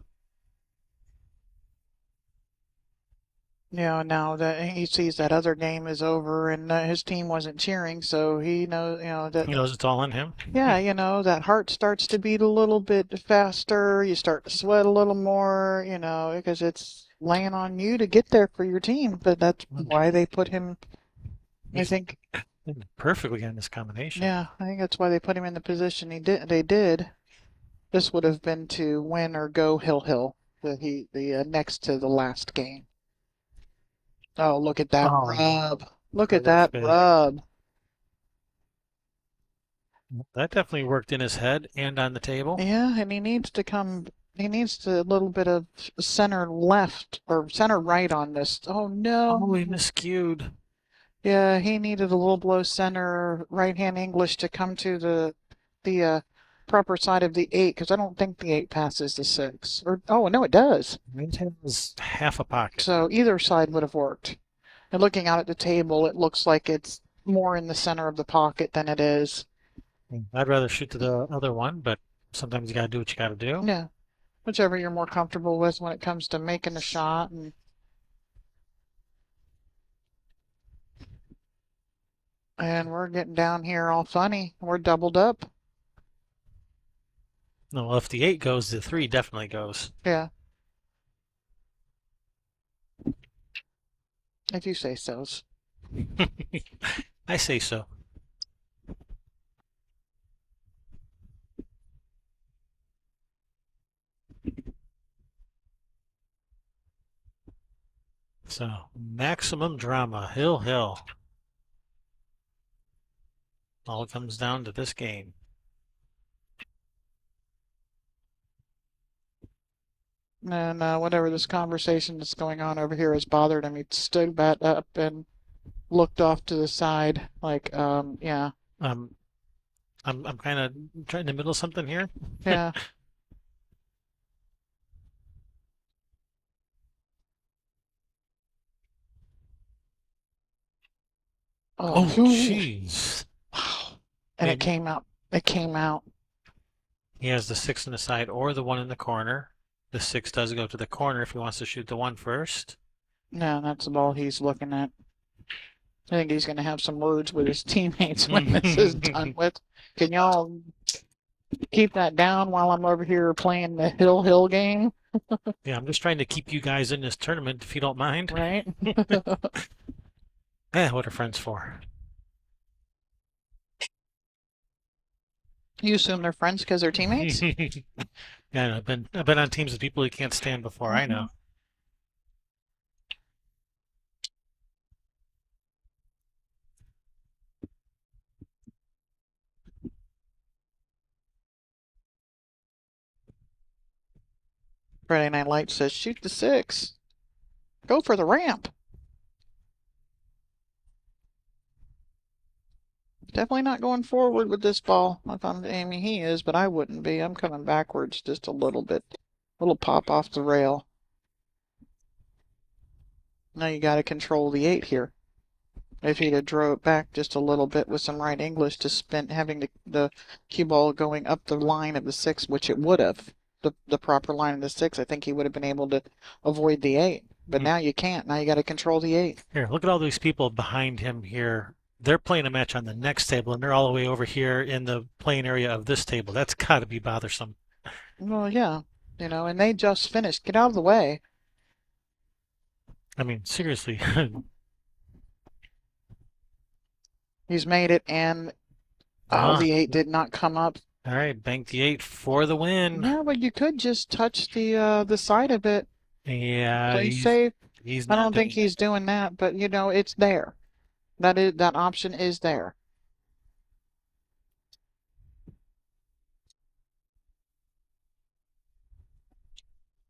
Now that he sees that other game is over and his team wasn't cheering, so he knows, that, He knows it's all on him. yeah, that heart starts to beat a little bit faster. You start to sweat a little more, because it's laying on you to get there for your team. But that's why they put him, I He's think, perfectly on this combination. yeah, I think that's why they put him in the position they did. This would have been to win or go hill, the next to the last game. Oh, look at that Oh, rub. Look at that perfect. rub. That definitely worked in his head and on the table. Yeah, and he needs to a little bit of center left or center right on this. Oh Oh, no. he miscued. Yeah, he needed a little below center right hand English to come to the proper side of the eight, because I don't think the eight passes the six. Or, oh no, it does. It has half a pocket. So either side would have worked. And looking out at the table, it looks like it's more in the center of the pocket than it is. I'd rather shoot to the other one, but sometimes you gotta do what you gotta do. Yeah, whichever you're more comfortable with when it comes to making a shot. And we're getting down here all funny. We're doubled up. No, well, if the 8 goes, the 3 definitely goes. Yeah, if you say so's. I say so. So, maximum drama. Hill, hill. All comes down to this game. And whatever this conversation that's going on over here has bothered him. He stood back up and looked off to the side, like, yeah, Um, I'm kind of trying to middle something here. yeah. Oh, Oh, jeez. wow. And it Maybe came out. It came out. he has the 6 in the side or the 1 in the corner. The 6 does go to the corner if he wants to shoot the 1 first. No, that's the ball he's looking at. I think he's going to have some words with his teammates when this is done with. Can y'all keep that down while I'm over here playing the hill game? Yeah, I'm just trying to keep you guys in this tournament if you don't mind. Right? What are friends for? You assume they're friends because they're teammates? Yeah, I've been on teams with people you can't stand before. I know. Friday Night Lights says, shoot the six. Go for the ramp. Definitely not going forward with this ball. If I'm aiming, he is, but I wouldn't be. I'm coming backwards just a little bit. Little pop off the rail. Now you got to control the eight here. If he'd have drove it back just a little bit with some right English to spin, having the cue ball going up the line of the six, which it would have, the proper line of the six, I think he would have been able to avoid the eight. But now you can't. Now you got to control the eight. Here, look at all these people behind him here. They're playing a match on the next table, and they're all the way over here in the playing area of this table. That's got to be bothersome. Well, yeah, and they just finished. Get out of the way. I mean, seriously. He's made it, and the eight did not come up. All right, bank the 8 for the win. Yeah, but you could just touch the side of it. Yeah, Play safe. he's I not don't think doing he's doing that, but it's there. That option is there.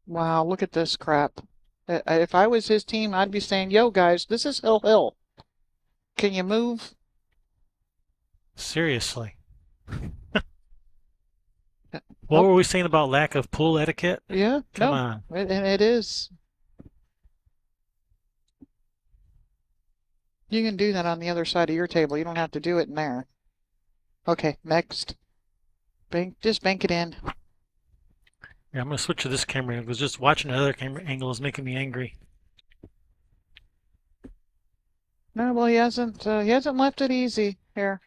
Wow, look at this crap. If I was his team, I'd be saying, "Yo, guys, this is hill. Can you move?" Seriously. Uh, What Oh, were we saying about lack of pool etiquette? yeah, Come no, on. and it is. You can do that on the other side of your table. You don't have to do it in there. Okay, next. Just bank it in. Yeah, I'm gonna switch to this camera angle because just watching another camera angle is making me angry. No, well, he hasn't left it easy here.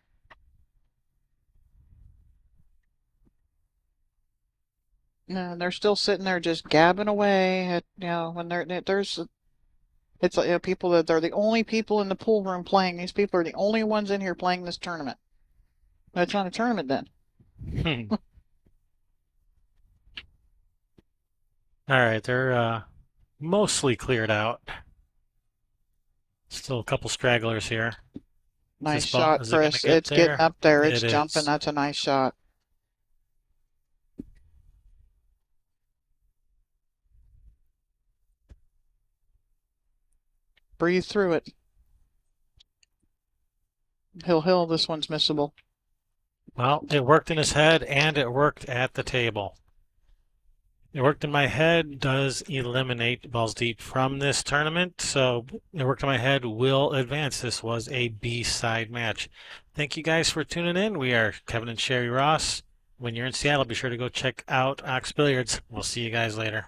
No, they're still sitting there just gabbing away at, when there's, it's like, people that they're the only people in the pool room playing. These people are the only ones in here playing this tournament. No, it's not a tournament then. Hmm. All right, they're mostly cleared out. Still a couple stragglers here. Nice shot, Is it going to Chris. get It's getting there? up there. It's It jumping. is. That's a nice shot. Breathe through it. Hill, this one's missable. Well, it worked in his head and it worked at the table. It worked in my head does eliminate Ballz Deep from this tournament, so it worked in my head will advance. This was a B-side match. Thank you guys for tuning in. We are Kevin and Sherry Ross. When you're in Seattle, be sure to go check out Ox Billiards. We'll see you guys later.